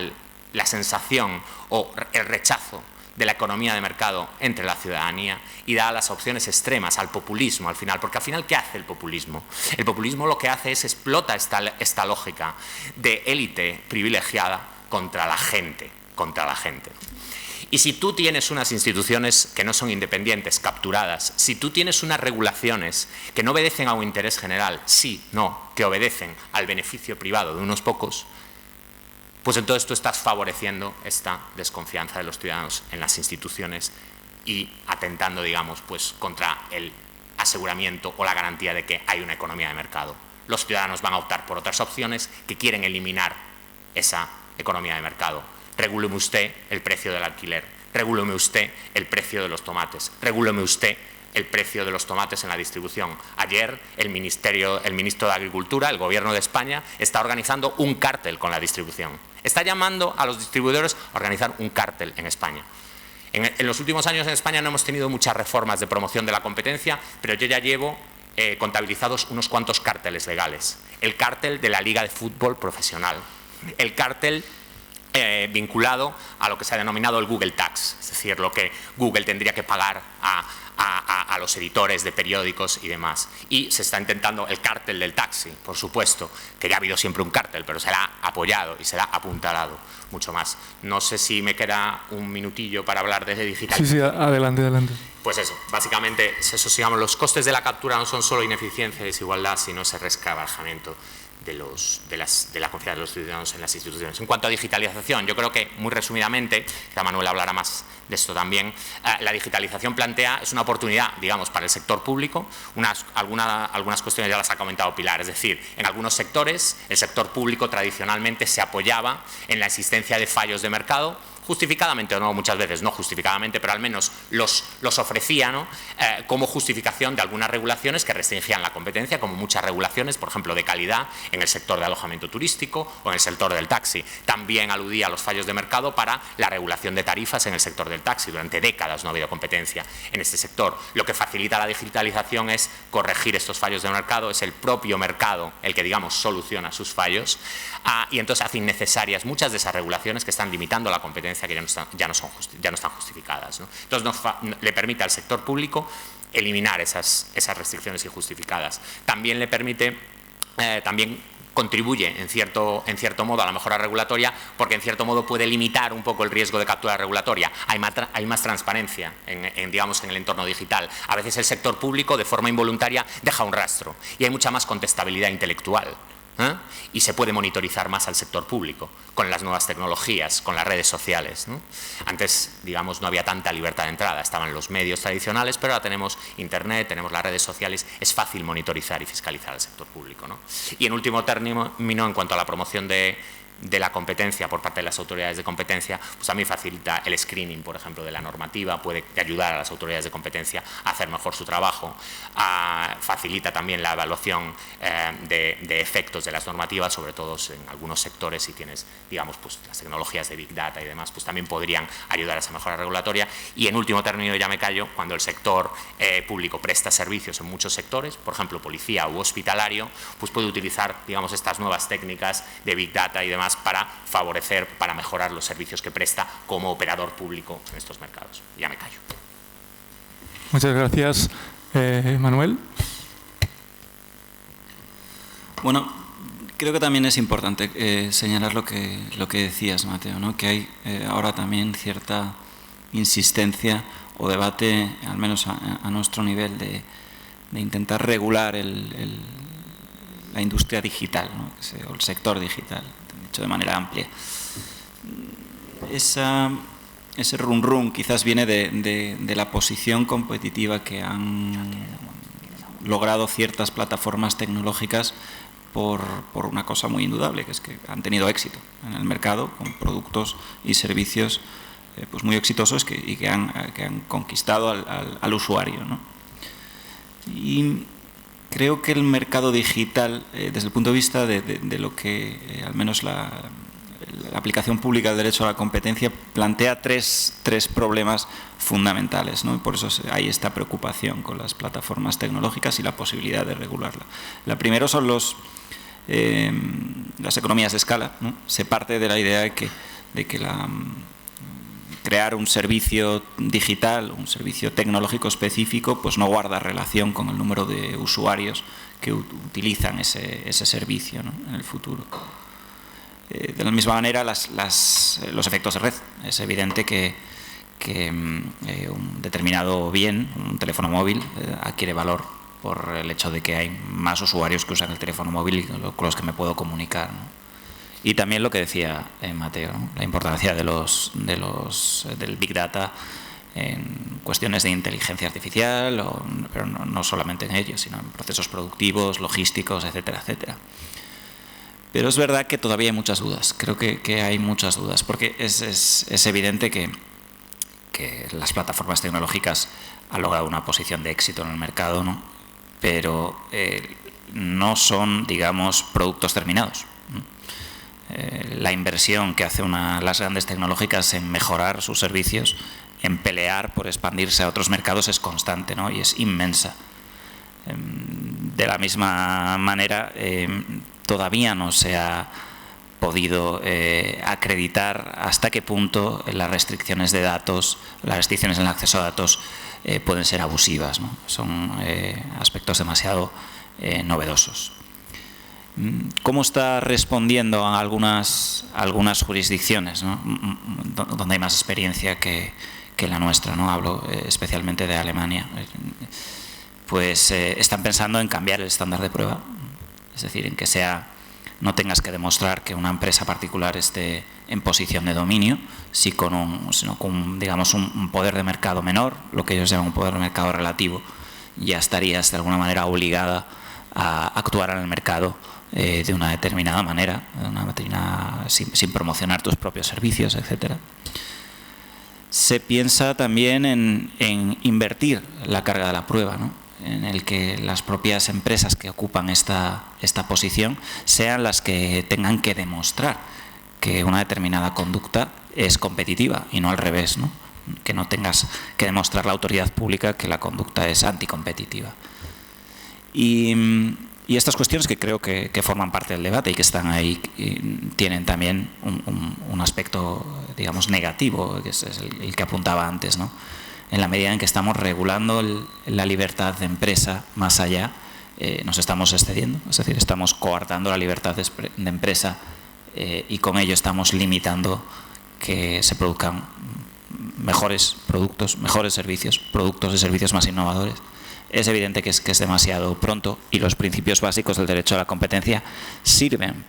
la sensación o el rechazo de la economía de mercado entre la ciudadanía y da las opciones extremas al populismo al final, porque al final, ¿qué hace el populismo? El populismo lo que hace es explota esta lógica de élite privilegiada contra la gente. Y si tú tienes unas instituciones que no son independientes, capturadas, si tú tienes unas regulaciones que no obedecen a un interés general, que obedecen al beneficio privado de unos pocos, pues entonces tú estás favoreciendo esta desconfianza de los ciudadanos en las instituciones y atentando, digamos, pues contra el aseguramiento o la garantía de que hay una economía de mercado. Los ciudadanos van a optar por otras opciones que quieren eliminar esa economía de mercado. Regúleme usted el precio del alquiler, regúleme usted el precio de los tomates, regúleme usted el precio de los tomates en la distribución. Ayer el ministro de Agricultura, el Gobierno de España, está organizando un cártel con la distribución. Está llamando a los distribuidores a organizar un cártel en España. En los últimos años en España no hemos tenido muchas reformas de promoción de la competencia, pero yo ya llevo contabilizados unos cuantos cárteles legales. El cártel de la Liga de Fútbol Profesional, el cártel vinculado a lo que se ha denominado el Google Tax, es decir, lo que Google tendría que pagar a los editores de periódicos y demás. Y se está intentando el cártel del taxi, por supuesto, que ya ha habido siempre un cártel, pero será apoyado y será apuntalado mucho más. No sé si me queda un minutillo para hablar de digitalización. Sí, adelante. Pues eso, básicamente, digamos, los costes de la captura no son solo ineficiencia y desigualdad, sino ese resquebrajamiento de la confianza de los ciudadanos en las instituciones. En cuanto a digitalización, yo creo que, muy resumidamente, ya Manuel hablará más de esto también, la digitalización es una oportunidad, digamos, para el sector público. Algunas cuestiones ya las ha comentado Pilar, es decir, en algunos sectores el sector público tradicionalmente se apoyaba en la existencia de fallos de mercado, justificadamente o no, muchas veces no justificadamente, pero al menos los ofrecía, ¿no? Como justificación de algunas regulaciones que restringían la competencia, como muchas regulaciones, por ejemplo, de calidad en el sector de alojamiento turístico o en el sector del taxi. También aludía a los fallos de mercado para la regulación de tarifas en el sector del taxi. Durante décadas no ha habido competencia en este sector. Lo que facilita la digitalización es corregir estos fallos de mercado, es el propio mercado el que, digamos, soluciona sus fallos, y entonces hace innecesarias muchas de esas regulaciones que están limitando la competencia, que ya no están justificadas, ¿no? Entonces le permite al sector público eliminar esas restricciones injustificadas. También le permite, también contribuye en cierto modo a la mejora regulatoria, porque en cierto modo puede limitar un poco el riesgo de captura regulatoria. Hay más transparencia digamos, en el entorno digital. A veces el sector público de forma involuntaria deja un rastro y hay mucha más contestabilidad intelectual. y se puede monitorizar más al sector público con las nuevas tecnologías, con las redes sociales, ¿no? Antes, digamos, no había tanta libertad de entrada, estaban los medios tradicionales, pero ahora tenemos Internet, tenemos las redes sociales, es fácil monitorizar y fiscalizar al sector público, ¿no? Y en último término, en cuanto a la promoción de la competencia por parte de las autoridades de competencia, pues también facilita el screening, por ejemplo, de la normativa, puede ayudar a las autoridades de competencia a hacer mejor su trabajo, facilita también la evaluación de efectos de las normativas, sobre todo en algunos sectores, si tienes, digamos, pues las tecnologías de Big Data y demás, pues también podrían ayudar a esa mejora regulatoria. Y en último término, ya me callo, cuando el sector público presta servicios en muchos sectores, por ejemplo, policía u hospitalario, pues puede utilizar, digamos, estas nuevas técnicas de Big Data y demás para favorecer, para mejorar los servicios que presta como operador público en estos mercados. Ya me callo. Muchas gracias. Manuel. Bueno, creo que también es importante señalar lo que decías, Mateo, ¿no? Que hay ahora también cierta insistencia o debate, al menos a nuestro nivel, de intentar regular la industria digital, ¿no? O el sector digital, dicho de manera amplia. Ese run quizás viene de la posición competitiva que han logrado ciertas plataformas tecnológicas por una cosa muy indudable, que es que han tenido éxito en el mercado con productos y servicios pues muy exitosos y que han conquistado al usuario, ¿no? Y creo que el mercado digital, desde el punto de vista de lo que al menos la aplicación pública del derecho a la competencia, plantea tres problemas fundamentales, ¿no? Y por eso hay esta preocupación con las plataformas tecnológicas y la posibilidad de regularla. La primera son las economías de escala, ¿no? Se parte de la idea de que crear un servicio digital, un servicio tecnológico específico, pues no guarda relación con el número de usuarios que utilizan ese servicio, ¿no? En el futuro. De la misma manera, los efectos de red. Es evidente que un determinado bien, un teléfono móvil, adquiere valor por el hecho de que hay más usuarios que usan el teléfono móvil y con los que me puedo comunicar, ¿no? Y también lo que decía Mateo, ¿no? La importancia del Big Data en cuestiones de inteligencia artificial, pero no solamente en ello, sino en procesos productivos, logísticos, etcétera, etcétera. Pero es verdad que todavía hay muchas dudas, creo que hay muchas dudas, porque es evidente que las plataformas tecnológicas han logrado una posición de éxito en el mercado, ¿no? Pero no son, digamos, productos terminados, ¿no? La inversión que hace las grandes tecnológicas en mejorar sus servicios, en pelear por expandirse a otros mercados es constante, ¿no? Y es inmensa. De la misma manera, todavía no se ha podido acreditar hasta qué punto las restricciones de datos, las restricciones en el acceso a datos pueden ser abusivas, ¿no? Son aspectos demasiado novedosos. ¿Cómo está respondiendo a algunas jurisdicciones, ¿no? Donde hay más experiencia que la nuestra, ¿no? Hablo especialmente de Alemania. Pues están pensando en cambiar el estándar de prueba, es decir, en que no tengas que demostrar que una empresa particular esté en posición de dominio, sino con digamos, un poder de mercado menor, lo que ellos llaman un poder de mercado relativo, ya estarías de alguna manera obligada a actuar en el mercado de una determinada manera, sin promocionar tus propios servicios, etcétera. Se piensa también en invertir la carga de la prueba, ¿no? En el que las propias empresas que ocupan esta posición sean las que tengan que demostrar que una determinada conducta es competitiva y no al revés, ¿no? Que no tengas que demostrar la autoridad pública que la conducta es anticompetitiva. Y estas cuestiones que creo que forman parte del debate y que están ahí tienen también un aspecto, digamos, negativo, que es el que apuntaba antes, ¿no? En la medida en que estamos regulando la libertad de empresa más allá, nos estamos excediendo, es decir, estamos coartando la libertad de empresa y con ello estamos limitando que se produzcan mejores productos, mejores servicios, productos y servicios más innovadores. es evidente que es demasiado pronto, y los principios básicos del derecho a la competencia sirven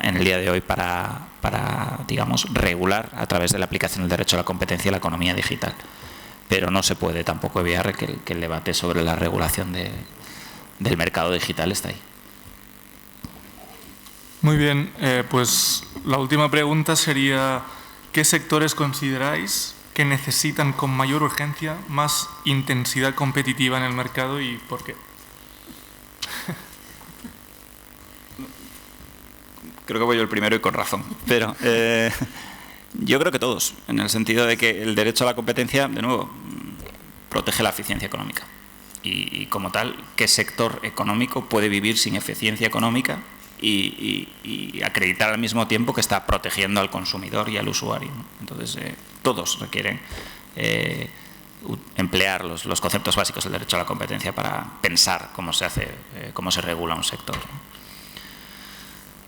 en el día de hoy para digamos, regular a través de la aplicación del derecho a la competencia la economía digital. Pero no se puede tampoco obviar que el debate sobre la regulación del mercado digital está ahí. Muy bien, pues la última pregunta sería: ¿qué sectores consideráis que necesitan con mayor urgencia más intensidad competitiva en el mercado y por qué? Creo que voy yo el primero y con razón, pero yo creo que todos, en el sentido de que el derecho a la competencia, de nuevo, protege la eficiencia económica. Y como tal, ¿qué sector económico puede vivir sin eficiencia económica y acreditar al mismo tiempo que está protegiendo al consumidor y al usuario, ¿no? Entonces, todos requieren emplear los conceptos básicos del derecho a la competencia para pensar cómo se regula un sector, ¿no?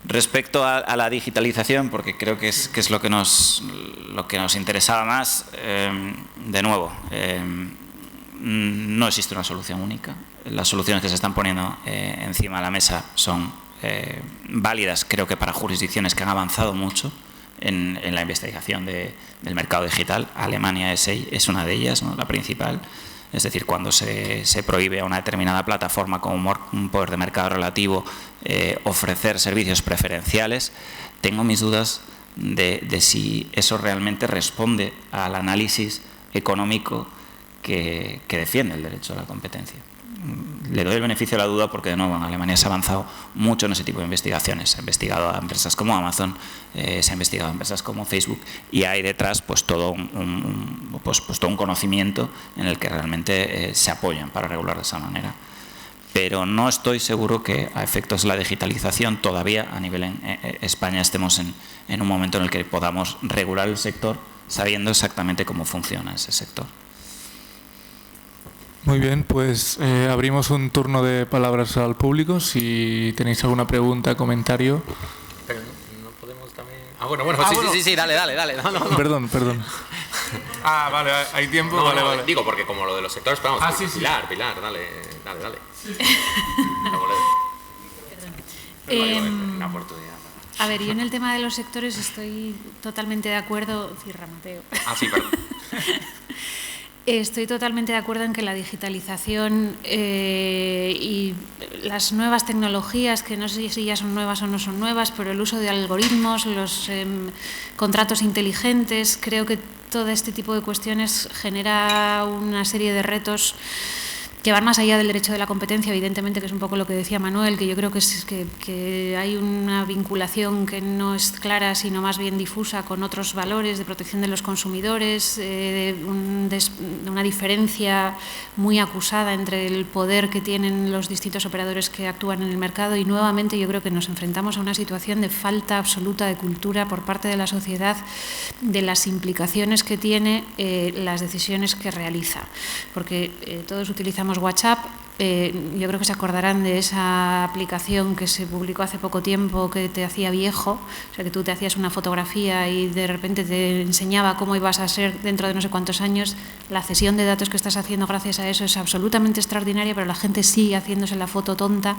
Respecto a la digitalización, porque creo que es lo que nos interesaba más, de nuevo, no existe una solución única. Las soluciones que se están poniendo encima de la mesa son válidas, creo que para jurisdicciones que han avanzado mucho en la investigación del mercado digital. Alemania es una de ellas, ¿no? La principal. Es decir, cuando se prohíbe a una determinada plataforma con un poder de mercado relativo ofrecer servicios preferenciales, tengo mis dudas de si eso realmente responde al análisis económico que defiende el derecho a la competencia. Le doy el beneficio de la duda porque, de nuevo, en Alemania se ha avanzado mucho en ese tipo de investigaciones. Se ha investigado a empresas como Amazon, se ha investigado a empresas como Facebook, y hay detrás pues todo un conocimiento en el que realmente se apoyan para regular de esa manera. Pero no estoy seguro que, a efectos de la digitalización, todavía a nivel España estemos en un momento en el que podamos regular el sector sabiendo exactamente cómo funciona ese sector. Muy bien, pues abrimos un turno de palabras al público. Si tenéis alguna pregunta, comentario. Pero no podemos también... bueno, sí, dale. No. Perdón. Ah, vale, hay tiempo. Vale. Digo, porque como lo de los sectores, pero vamos, sí. Pilar, dale. Una oportunidad. A ver, yo en el tema de los sectores estoy totalmente de acuerdo. Cierra, Mateo. Sí, perdón. Estoy totalmente de acuerdo en que la digitalización y las nuevas tecnologías, que no sé si ya son nuevas o no son nuevas, pero el uso de algoritmos, los contratos inteligentes, creo que todo este tipo de cuestiones genera una serie de retos que van más allá del derecho de la competencia, evidentemente, que es un poco lo que decía Manuel, que yo creo que hay una vinculación que no es clara, sino más bien difusa con otros valores de protección de los consumidores, una diferencia muy acusada entre el poder que tienen los distintos operadores que actúan en el mercado, y nuevamente yo creo que nos enfrentamos a una situación de falta absoluta de cultura por parte de la sociedad de las implicaciones que tiene las decisiones que realiza, porque todos utilizamos WhatsApp. Yo creo que se acordarán de esa aplicación que se publicó hace poco tiempo que te hacía viejo, o sea, que tú te hacías una fotografía y de repente te enseñaba cómo ibas a ser dentro de no sé cuántos años. La cesión de datos que estás haciendo gracias a eso es absolutamente extraordinaria, pero la gente sigue haciéndose la foto tonta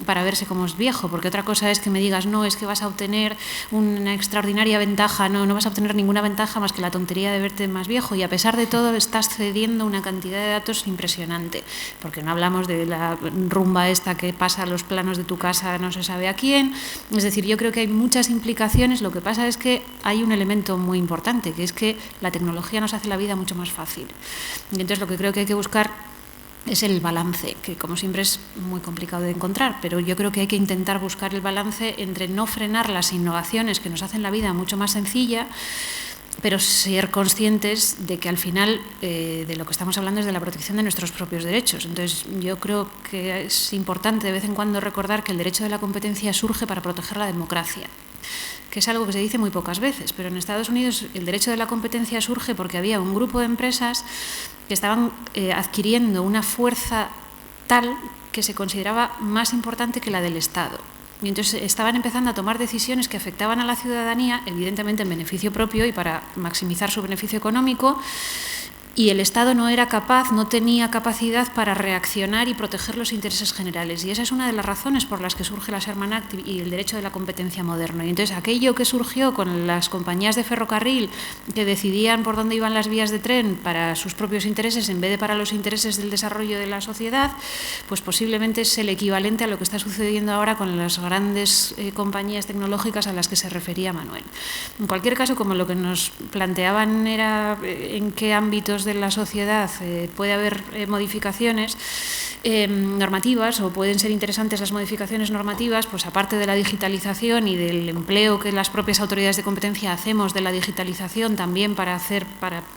para verse como es viejo, porque otra cosa es que me digas, no, es que vas a obtener una extraordinaria ventaja. No vas a obtener ninguna ventaja más que la tontería de verte más viejo, y a pesar de todo estás cediendo una cantidad de datos impresionante, porque no hablamos de la rumba esta que pasa los planos de tu casa no se sabe a quién. Es decir, yo creo que hay muchas implicaciones. Lo que pasa es que hay un elemento muy importante, que es que la tecnología nos hace la vida mucho más fácil. Y entonces lo que creo que hay que buscar es el balance, que como siempre es muy complicado de encontrar, pero yo creo que hay que intentar buscar el balance entre no frenar las innovaciones que nos hacen la vida mucho más sencilla, pero ser conscientes de que al final de lo que estamos hablando es de la protección de nuestros propios derechos. Entonces, yo creo que es importante de vez en cuando recordar que el derecho de la competencia surge para proteger la democracia, que es algo que se dice muy pocas veces, pero en Estados Unidos el derecho de la competencia surge porque había un grupo de empresas que estaban adquiriendo una fuerza tal que se consideraba más importante que la del Estado. Y entonces estaban empezando a tomar decisiones que afectaban a la ciudadanía, evidentemente en beneficio propio y para maximizar su beneficio económico, y el Estado no era capaz, no tenía capacidad para reaccionar y proteger los intereses generales. Y esa es una de las razones por las que surge la Sherman Act y el derecho de la competencia moderno. Y entonces aquello que surgió con las compañías de ferrocarril que decidían por dónde iban las vías de tren para sus propios intereses en vez de para los intereses del desarrollo de la sociedad, pues posiblemente es el equivalente a lo que está sucediendo ahora con las grandes compañías tecnológicas a las que se refería Manuel. En cualquier caso, como lo que nos planteaban era en qué ámbitos de la sociedad puede haber modificaciones normativas o pueden ser interesantes las modificaciones normativas, pues aparte de la digitalización y del empleo que las propias autoridades de competencia hacemos de la digitalización también para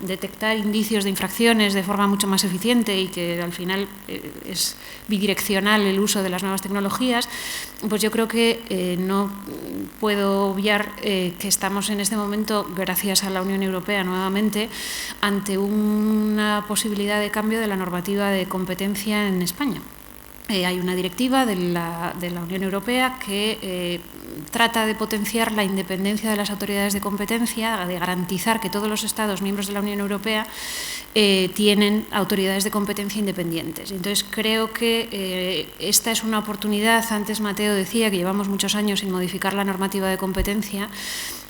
detectar indicios de infracciones de forma mucho más eficiente y que al final es bidireccional el uso de las nuevas tecnologías, pues yo creo que no puedo obviar que estamos en este momento, gracias a la Unión Europea nuevamente, ante una posibilidad de cambio de la normativa de competencia en España. Hay una directiva de la Unión Europea que trata de potenciar la independencia de las autoridades de competencia, de garantizar que todos los Estados miembros de la Unión Europea tienen autoridades de competencia independientes. Entonces, creo que esta es una oportunidad. Antes Mateo decía que llevamos muchos años sin modificar la normativa de competencia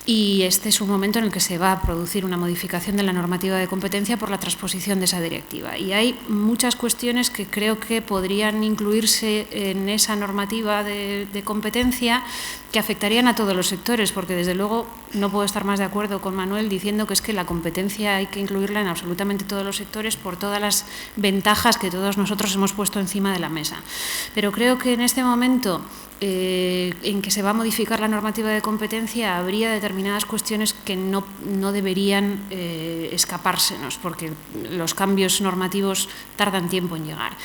y este es un momento en el que se va a producir una modificación de la normativa de competencia por la transposición de esa directiva. Y hay muchas cuestiones que creo que podrían incluirse en esa normativa de competencia que afectarían a todos los sectores, porque desde luego no puedo estar más de acuerdo con Manuel diciendo que es que la competencia hay que incluirla en absolutamente todos los sectores por todas las ventajas que todos nosotros hemos puesto encima de la mesa. Pero creo que en este momento en que se va a modificar la normativa de competencia habría determinadas cuestiones que no deberían escapársenos, porque los cambios normativos tardan tiempo en llegar.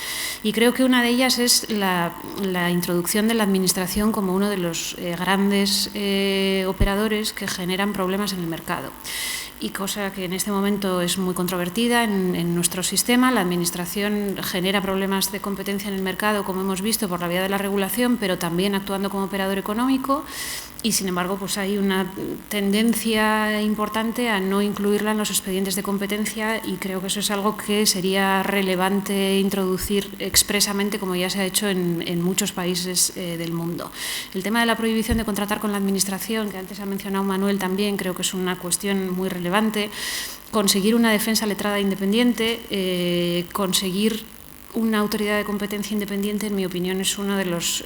Y creo que una de ellas es la introducción de la Administración como uno de los grandes operadores que generan problemas en el mercado. Y cosa que en este momento es muy controvertida en nuestro sistema. La Administración genera problemas de competencia en el mercado, como hemos visto, por la vía de la regulación, pero también actuando como operador económico. Y, sin embargo, pues hay una tendencia importante a no incluirla en los expedientes de competencia y creo que eso es algo que sería relevante introducir expresamente, como ya se ha hecho en muchos países del mundo. El tema de la prohibición de contratar con la Administración, que antes ha mencionado Manuel también, creo que es una cuestión muy relevante. Conseguir una defensa letrada independiente, conseguir una autoridad de competencia independiente, en mi opinión, es uno de los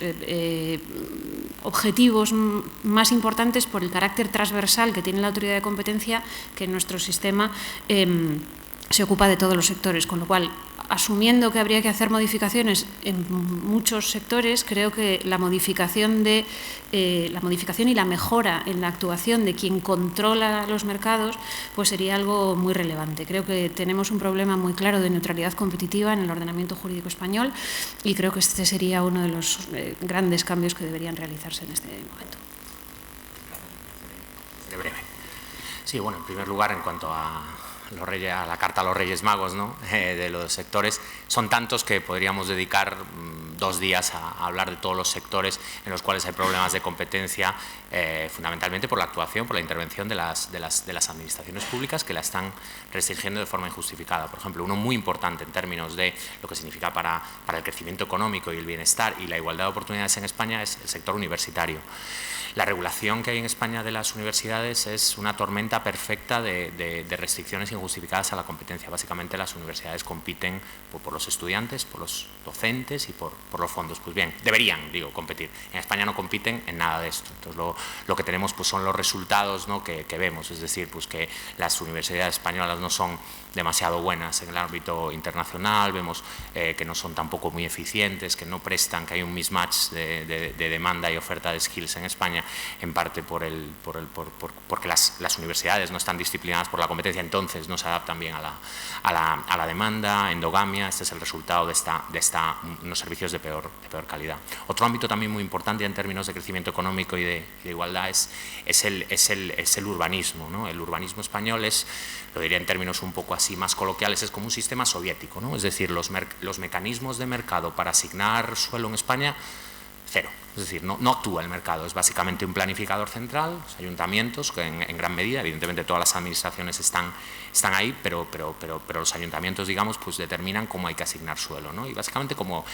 objetivos más importantes por el carácter transversal que tiene la autoridad de competencia, que en nuestro sistema se ocupa de todos los sectores, con lo cual, asumiendo que habría que hacer modificaciones en muchos sectores, creo que la modificación y la mejora en la actuación de quien controla los mercados pues sería algo muy relevante. Creo que tenemos un problema muy claro de neutralidad competitiva en el ordenamiento jurídico español y creo que este sería uno de los grandes cambios que deberían realizarse en este momento. De breve. Sí, bueno, en primer lugar, en cuanto a la carta a los Reyes Magos, ¿no? De los sectores, son tantos que podríamos dedicar 2 días a hablar de todos los sectores en los cuales hay problemas de competencia, fundamentalmente por la actuación, por la intervención de las administraciones públicas que la están restringiendo de forma injustificada. Por ejemplo, uno muy importante en términos de lo que significa para el crecimiento económico y el bienestar y la igualdad de oportunidades en España es el sector universitario. La regulación que hay en España de las universidades es una tormenta perfecta de restricciones injustificadas a la competencia. Básicamente las universidades compiten por los estudiantes, por los docentes y por los fondos. Pues bien, deberían, competir. En España no compiten en nada de esto. Entonces lo que tenemos pues son los resultados, ¿no? que vemos, es decir, pues que las universidades españolas no son demasiado buenas en el ámbito internacional, vemos que no son tampoco muy eficientes, que no prestan, que hay un mismatch de demanda y oferta de skills en España, en parte porque las universidades no están disciplinadas por la competencia, entonces no se adaptan bien a la demanda, endogamia. Este es el resultado de unos servicios de peor calidad. Otro ámbito también muy importante en términos de crecimiento económico y de igualdad es el urbanismo, ¿no? El urbanismo español lo diría en términos un poco así más coloquiales, es como un sistema soviético, ¿no? Es decir, los mecanismos de mercado para asignar suelo en España, cero. Es decir, no actúa el mercado, es básicamente un planificador central, los ayuntamientos, que en gran medida, evidentemente todas las administraciones están ahí, pero los ayuntamientos, digamos, pues determinan cómo hay que asignar suelo, ¿no? Y básicamente como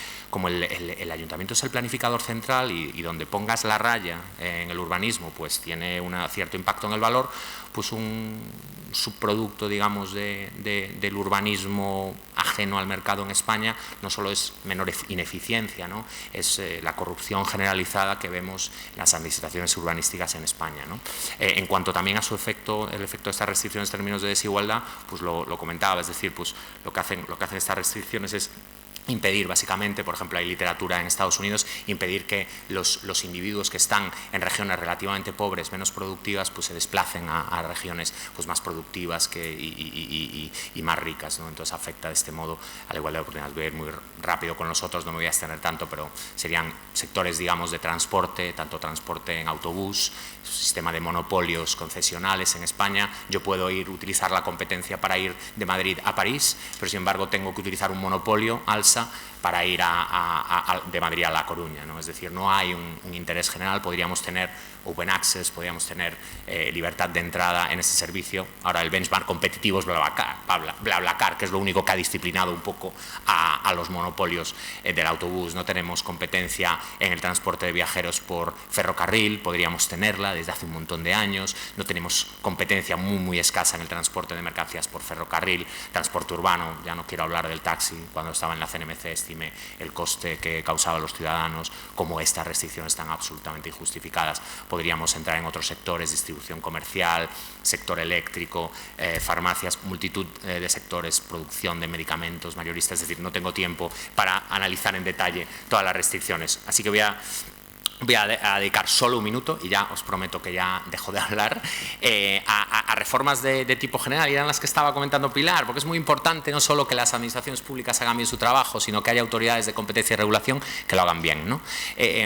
el ayuntamiento es el planificador central y donde pongas la raya en el urbanismo, pues tiene un cierto impacto en el valor, pues un subproducto, digamos, del urbanismo ajeno al mercado en España no solo es menor ineficiencia, ¿no? Es la corrupción generalizada que vemos en las administraciones urbanísticas en España, ¿no? En cuanto también a su efecto, el efecto de estas restricciones en términos de desigualdad, pues lo comentaba, es decir, pues lo que hacen estas restricciones es impedir básicamente, por ejemplo, hay literatura en Estados Unidos, impedir que los individuos que están en regiones relativamente pobres, menos productivas, pues se desplacen a regiones pues más productivas y más ricas, ¿no? Entonces afecta de este modo a la igualdad de oportunidades. Voy a ir muy rápido con los otros, no me voy a extender tanto, pero serían sectores, digamos, de transporte, tanto transporte en autobús, sistema de monopolios concesionales en España. Yo puedo utilizar la competencia para ir de Madrid a París, pero sin embargo tengo que utilizar un monopolio, Alsa, para ir de Madrid a La Coruña, ¿no? Es decir, no hay un interés general, podríamos tener open access, podríamos tener libertad de entrada en ese servicio. Ahora el benchmark competitivo es BlaBlaCar, que es lo único que ha disciplinado un poco a los monopolios del autobús. No tenemos competencia en el transporte de viajeros por ferrocarril, podríamos tenerla desde hace un montón de años. No tenemos competencia muy escasa en el transporte de mercancías por ferrocarril, transporte urbano, ya no quiero hablar del taxi. Cuando estaba en la CNMC estimé el coste que causaba a los ciudadanos, como estas restricciones están absolutamente injustificadas. Podríamos entrar en otros sectores, distribución comercial, sector eléctrico, farmacias, multitud de sectores, producción de medicamentos, mayoristas. Es decir, no tengo tiempo para analizar en detalle todas las restricciones. Así que voy a dedicar solo un minuto, y ya os prometo que ya dejo de hablar, a reformas de tipo general, y eran las que estaba comentando Pilar, porque es muy importante no solo que las administraciones públicas hagan bien su trabajo, sino que haya autoridades de competencia y regulación que lo hagan bien, ¿no?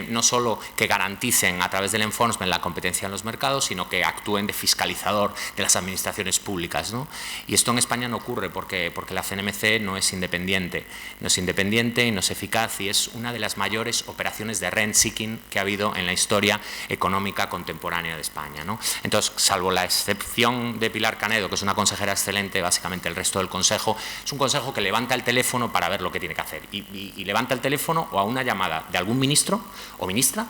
No solo que garanticen a través del enforcement la competencia en los mercados, sino que actúen de fiscalizador de las administraciones públicas, ¿no? Y esto en España no ocurre porque la CNMC no es independiente y no es eficaz, y es una de las mayores operaciones de rent seeking que ha habido en la historia económica contemporánea de España, ¿no? Entonces, salvo la excepción de Pilar Canedo, que es una consejera excelente, básicamente el resto del Consejo es un Consejo que levanta el teléfono para ver lo que tiene que hacer, y levanta el teléfono o a una llamada de algún ministro o ministra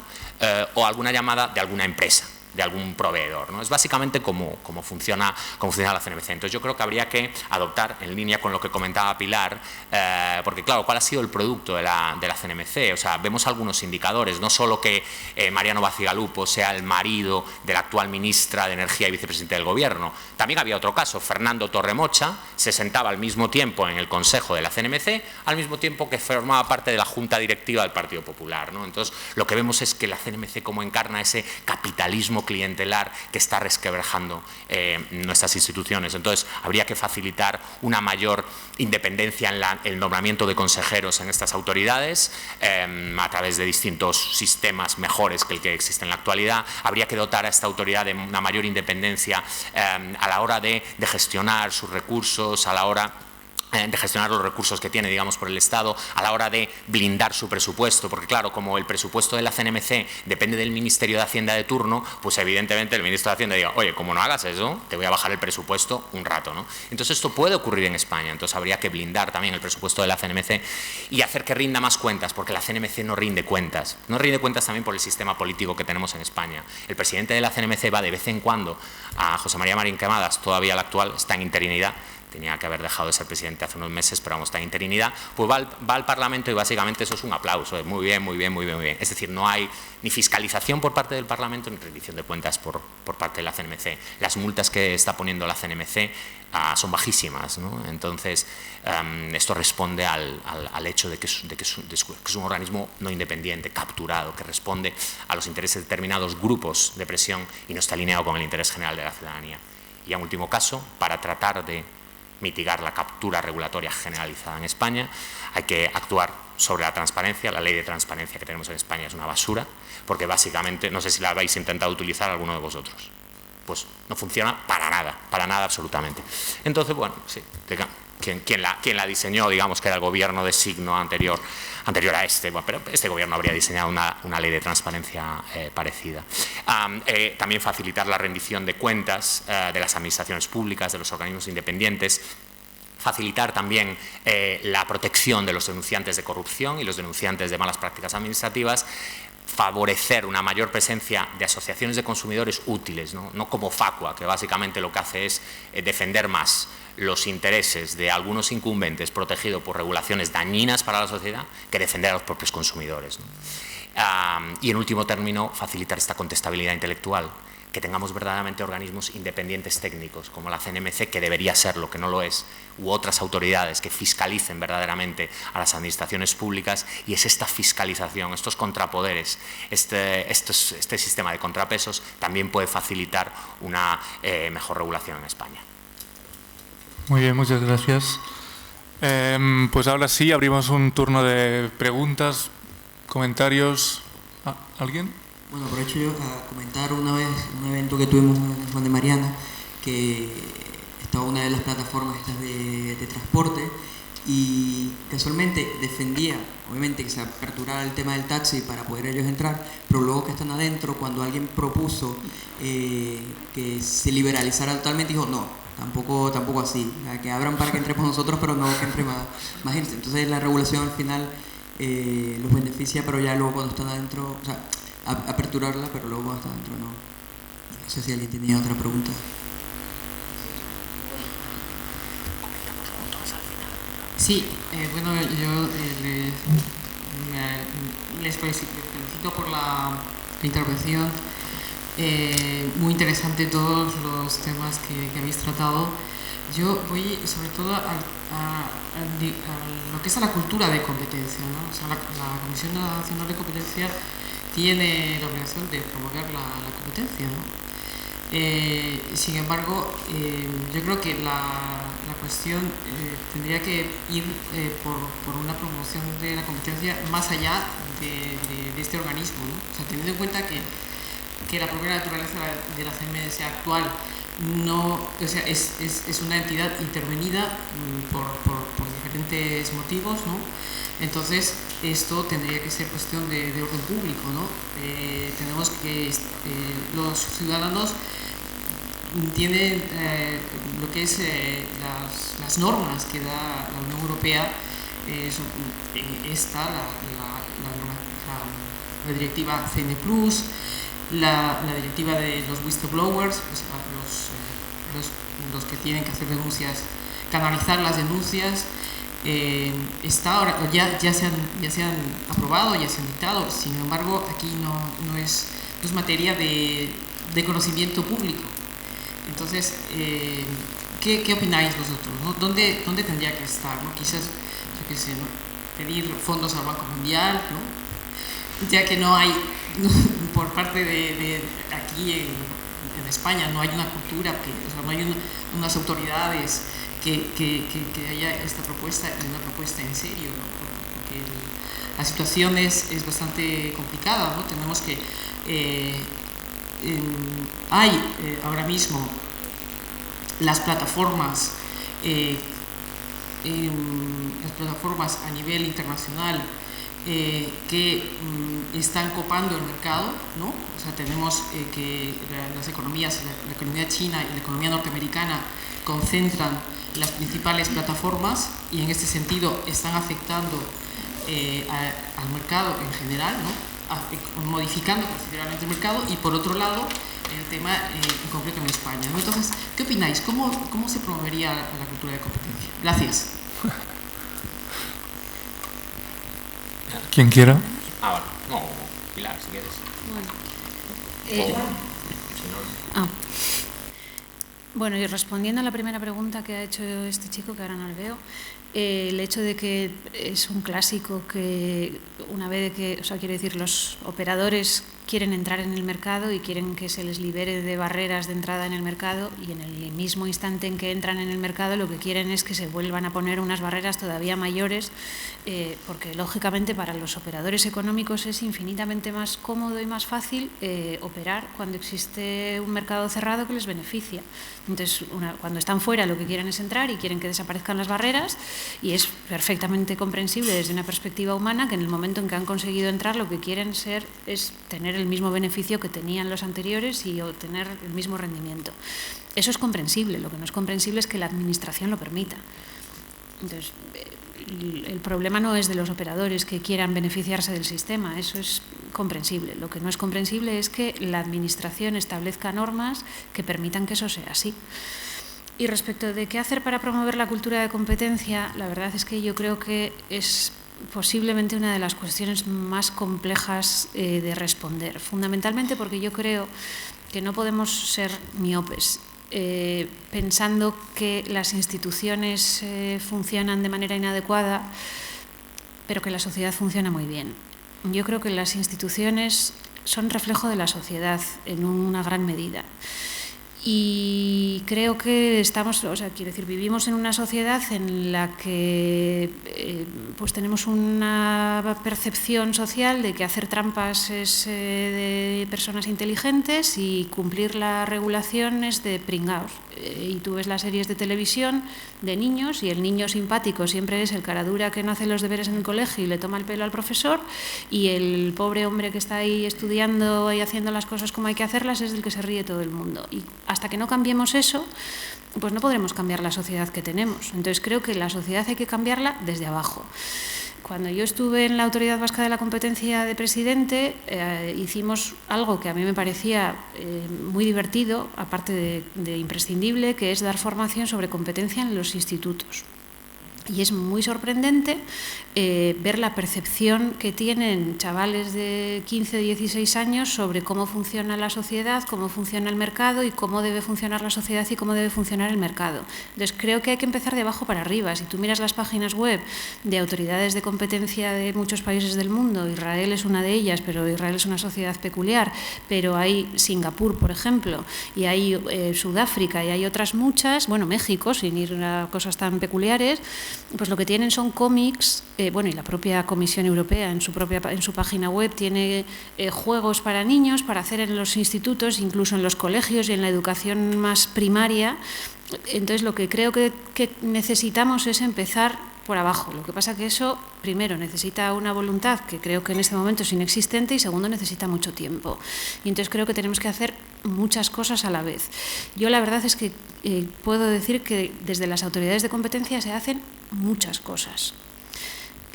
o alguna llamada de alguna empresa, de algún proveedor, ¿no? Es básicamente cómo funciona la CNMC. Entonces yo creo que habría que adoptar, en línea con lo que comentaba Pilar, porque claro, ¿cuál ha sido el producto de la CNMC? O sea, vemos algunos indicadores, no solo que Mariano Bacigalupo sea el marido de la actual ministra de Energía y vicepresidente del Gobierno. También había otro caso, Fernando Torremocha se sentaba al mismo tiempo en el Consejo de la CNMC, al mismo tiempo que formaba parte de la Junta Directiva del Partido Popular, ¿no? Entonces lo que vemos es que la CNMC como encarna ese capitalismo clientelar que está resquebrajando nuestras instituciones. Entonces, habría que facilitar una mayor independencia en el nombramiento de consejeros en estas autoridades a través de distintos sistemas mejores que el que existe en la actualidad. Habría que dotar a esta autoridad de una mayor independencia a la hora de gestionar sus recursos, a la hora de gestionar los recursos que tiene, digamos, por el Estado, a la hora de blindar su presupuesto, porque claro, como el presupuesto de la CNMC depende del Ministerio de Hacienda de turno, pues evidentemente el Ministro de Hacienda diga, oye, como no hagas eso, te voy a bajar el presupuesto un rato, ¿no? Entonces esto puede ocurrir en España, entonces habría que blindar también el presupuesto de la CNMC y hacer que rinda más cuentas, porque la CNMC no rinde cuentas también por el sistema político que tenemos en España. El presidente de la CNMC va de vez en cuando a José María Marín Quemadas, todavía el actual, está en interinidad, tenía que haber dejado de ser presidente hace unos meses, pero vamos, está en interinidad, pues va al Parlamento y básicamente eso es un aplauso, muy bien. Es decir, no hay ni fiscalización por parte del Parlamento ni rendición de cuentas por parte de la CNMC. Las multas que está poniendo la CNMC son bajísimas, ¿no? Entonces, esto responde al hecho de que es un organismo no independiente, capturado, que responde a los intereses de determinados grupos de presión y no está alineado con el interés general de la ciudadanía. Y en último caso, para tratar de mitigar la captura regulatoria generalizada en España, hay que actuar sobre la transparencia. La ley de transparencia que tenemos en España es una basura, porque básicamente, no sé si la habéis intentado utilizar alguno de vosotros, pues no funciona para nada absolutamente. Entonces, bueno, sí, quien la diseñó, digamos que era el gobierno de signo anterior a este, bueno, pero este gobierno habría diseñado una ley de transparencia parecida. También facilitar la rendición de cuentas de las administraciones públicas, de los organismos independientes, facilitar también la protección de los denunciantes de corrupción y los denunciantes de malas prácticas administrativas, favorecer una mayor presencia de asociaciones de consumidores útiles, no como Facua, que básicamente lo que hace es defender más los intereses de algunos incumbentes protegidos por regulaciones dañinas para la sociedad que defender a los propios consumidores, ¿no? Y en último término, facilitar esta contestabilidad intelectual, que tengamos verdaderamente organismos independientes técnicos, como la CNMC, que debería serlo, que no lo es, u otras autoridades que fiscalicen verdaderamente a las administraciones públicas, y es esta fiscalización, estos contrapoderes, este sistema de contrapesos también puede facilitar una mejor regulación en España. Muy bien, muchas gracias. Pues ahora sí, abrimos un turno de preguntas, comentarios. ¿Alguien? Bueno, aprovecho yo a comentar una vez un evento que tuvimos en el Juan de Mariana, que estaba una de las plataformas estas de transporte, y casualmente defendía, obviamente, que se aperturara el tema del taxi para poder ellos entrar, pero luego que están adentro, cuando alguien propuso que se liberalizara totalmente, dijo no, tampoco así, que abran para que entremos nosotros, pero no que entre más gente. Entonces la regulación al final los beneficia, pero ya luego cuando están adentro, o sea, aperturarla, pero luego cuando están adentro no. No sé si alguien tenía otra pregunta. Sí, bueno, yo les felicito por la intervención. Muy interesante todos los temas que habéis tratado. Yo voy sobre todo a lo que es a la cultura de competencia, ¿no? O sea, la Comisión Nacional de Competencia tiene la obligación de promover la competencia, ¿no? Sin embargo, yo creo que la cuestión tendría que ir por una promoción de la competencia más allá de este organismo, ¿no? O sea, teniendo en cuenta que la propia naturaleza de la CNMC actual no, o sea, es una entidad intervenida por diferentes motivos, ¿no? Entonces, esto tendría que ser cuestión de orden público, ¿no? Tenemos que los ciudadanos tienen lo que es las normas que da la Unión Europea, está la directiva CN+, la directiva de los whistleblowers, pues, los que tienen que hacer denuncias, canalizar las denuncias. Está ahora, ya se han aprobado, ya se han dictado. Sin embargo, aquí no es materia de conocimiento público. Entonces, ¿qué opináis vosotros, ¿no? ¿Dónde tendría que estar, ¿no? Quizás, yo qué sé, ¿no? Pedir fondos al Banco Mundial, ¿no? Ya que no hay, por parte de aquí en España, no hay una cultura, o sea, no hay unas autoridades que haya esta propuesta y una propuesta en serio, ¿no? Porque la situación es bastante complicada, ¿no? Tenemos que hay ahora mismo las plataformas a nivel internacional que están copando el mercado, ¿no? O sea, tenemos que las economías, la economía china y la economía norteamericana concentran las principales plataformas y en este sentido están afectando al mercado en general, ¿no? Modificando considerablemente el mercado, y por otro lado el tema en concreto en España, ¿no? Entonces, ¿qué opináis? ¿Cómo se promovería la cultura de competencia? Gracias. ¿Quién quiera? Bueno, no, Pilar, si quieres. Bueno, y respondiendo a la primera pregunta que ha hecho este chico, que ahora no le veo, el hecho de que es un clásico que una vez que, o sea, quiero decir, los operadores quieren entrar en el mercado y quieren que se les libere de barreras de entrada en el mercado, y en el mismo instante en que entran en el mercado lo que quieren es que se vuelvan a poner unas barreras todavía mayores, porque lógicamente para los operadores económicos es infinitamente más cómodo y más fácil operar cuando existe un mercado cerrado que les beneficia. Entonces, cuando están fuera lo que quieren es entrar y quieren que desaparezcan las barreras, y es perfectamente comprensible desde una perspectiva humana que en el momento en que han conseguido entrar lo que quieren es tener el mismo beneficio que tenían los anteriores y obtener el mismo rendimiento. Eso es comprensible. Lo que no es comprensible es que la administración lo permita. Entonces, el problema no es de los operadores que quieran beneficiarse del sistema, eso es comprensible. Lo que no es comprensible es que la administración establezca normas que permitan que eso sea así. Y respecto de qué hacer para promover la cultura de competencia, la verdad es que yo creo que es posiblemente una de las cuestiones más complejas de responder, fundamentalmente porque yo creo que no podemos ser miopes pensando que las instituciones funcionan de manera inadecuada, pero que la sociedad funciona muy bien. Yo creo que las instituciones son reflejo de la sociedad en una gran medida. Y creo que vivimos en una sociedad en la que pues tenemos una percepción social de que hacer trampas es de personas inteligentes y cumplir la regulación es de pringaos. Y tú ves las series de televisión de niños y el niño simpático siempre es el caradura que no hace los deberes en el colegio y le toma el pelo al profesor, y el pobre hombre que está ahí estudiando y haciendo las cosas como hay que hacerlas es del que se ríe todo el mundo. Y hasta que no cambiemos eso, pues no podremos cambiar la sociedad que tenemos. Entonces creo que la sociedad hay que cambiarla desde abajo. Cuando yo estuve en la Autoridad Vasca de la Competencia de presidente, hicimos algo que a mí me parecía muy divertido, aparte de imprescindible, que es dar formación sobre competencia en los institutos. Y es muy sorprendente ver la percepción que tienen chavales de 15, 16 años sobre cómo funciona la sociedad, cómo funciona el mercado y cómo debe funcionar la sociedad y cómo debe funcionar el mercado. Entonces creo que hay que empezar de abajo para arriba. Si tú miras las páginas web de autoridades de competencia de muchos países del mundo, Israel es una de ellas, pero Israel es una sociedad peculiar, pero hay Singapur, por ejemplo, y hay Sudáfrica y hay otras muchas, bueno, México, sin ir a cosas tan peculiares, pues lo que tienen son cómics, y la propia Comisión Europea en su página web tiene juegos para niños para hacer en los institutos, incluso en los colegios y en la educación más primaria. Entonces lo que creo que necesitamos es empezar por abajo. Lo que pasa que eso, primero, necesita una voluntad que creo que en este momento es inexistente, y segundo, necesita mucho tiempo. Y entonces creo que tenemos que hacer muchas cosas a la vez. Yo la verdad es que puedo decir que desde las autoridades de competencia se hacen muchas cosas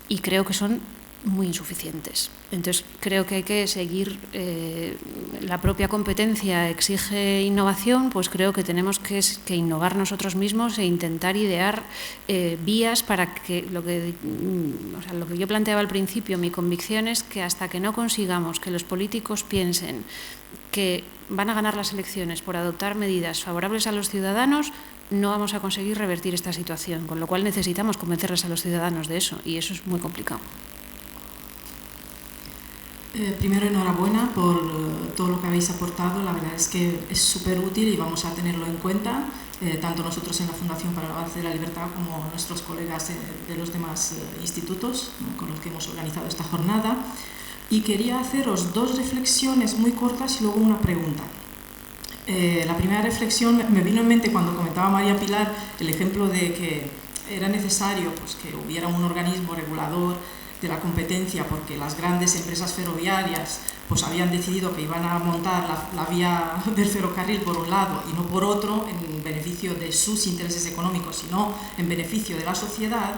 y creo que son muy insuficientes. Entonces creo que hay que seguir, la propia competencia exige innovación, pues creo que tenemos que innovar nosotros mismos e intentar idear vías para que lo que yo planteaba al principio, mi convicción es que hasta que no consigamos que los políticos piensen que van a ganar las elecciones por adoptar medidas favorables a los ciudadanos, no vamos a conseguir revertir esta situación, con lo cual necesitamos convencerles a los ciudadanos de eso, y eso es muy complicado. Primero, enhorabuena por todo lo que habéis aportado. La verdad es que es súper útil y vamos a tenerlo en cuenta, tanto nosotros en la Fundación para el Avance de la Libertad como nuestros colegas de los demás institutos con los que hemos organizado esta jornada. Y quería haceros dos reflexiones muy cortas y luego una pregunta. La primera reflexión me vino en mente cuando comentaba María Pilar el ejemplo de que era necesario pues, que hubiera un organismo regulador de la competencia, porque las grandes empresas ferroviarias pues habían decidido que iban a montar la vía del ferrocarril por un lado y no por otro, en beneficio de sus intereses económicos, sino en beneficio de la sociedad.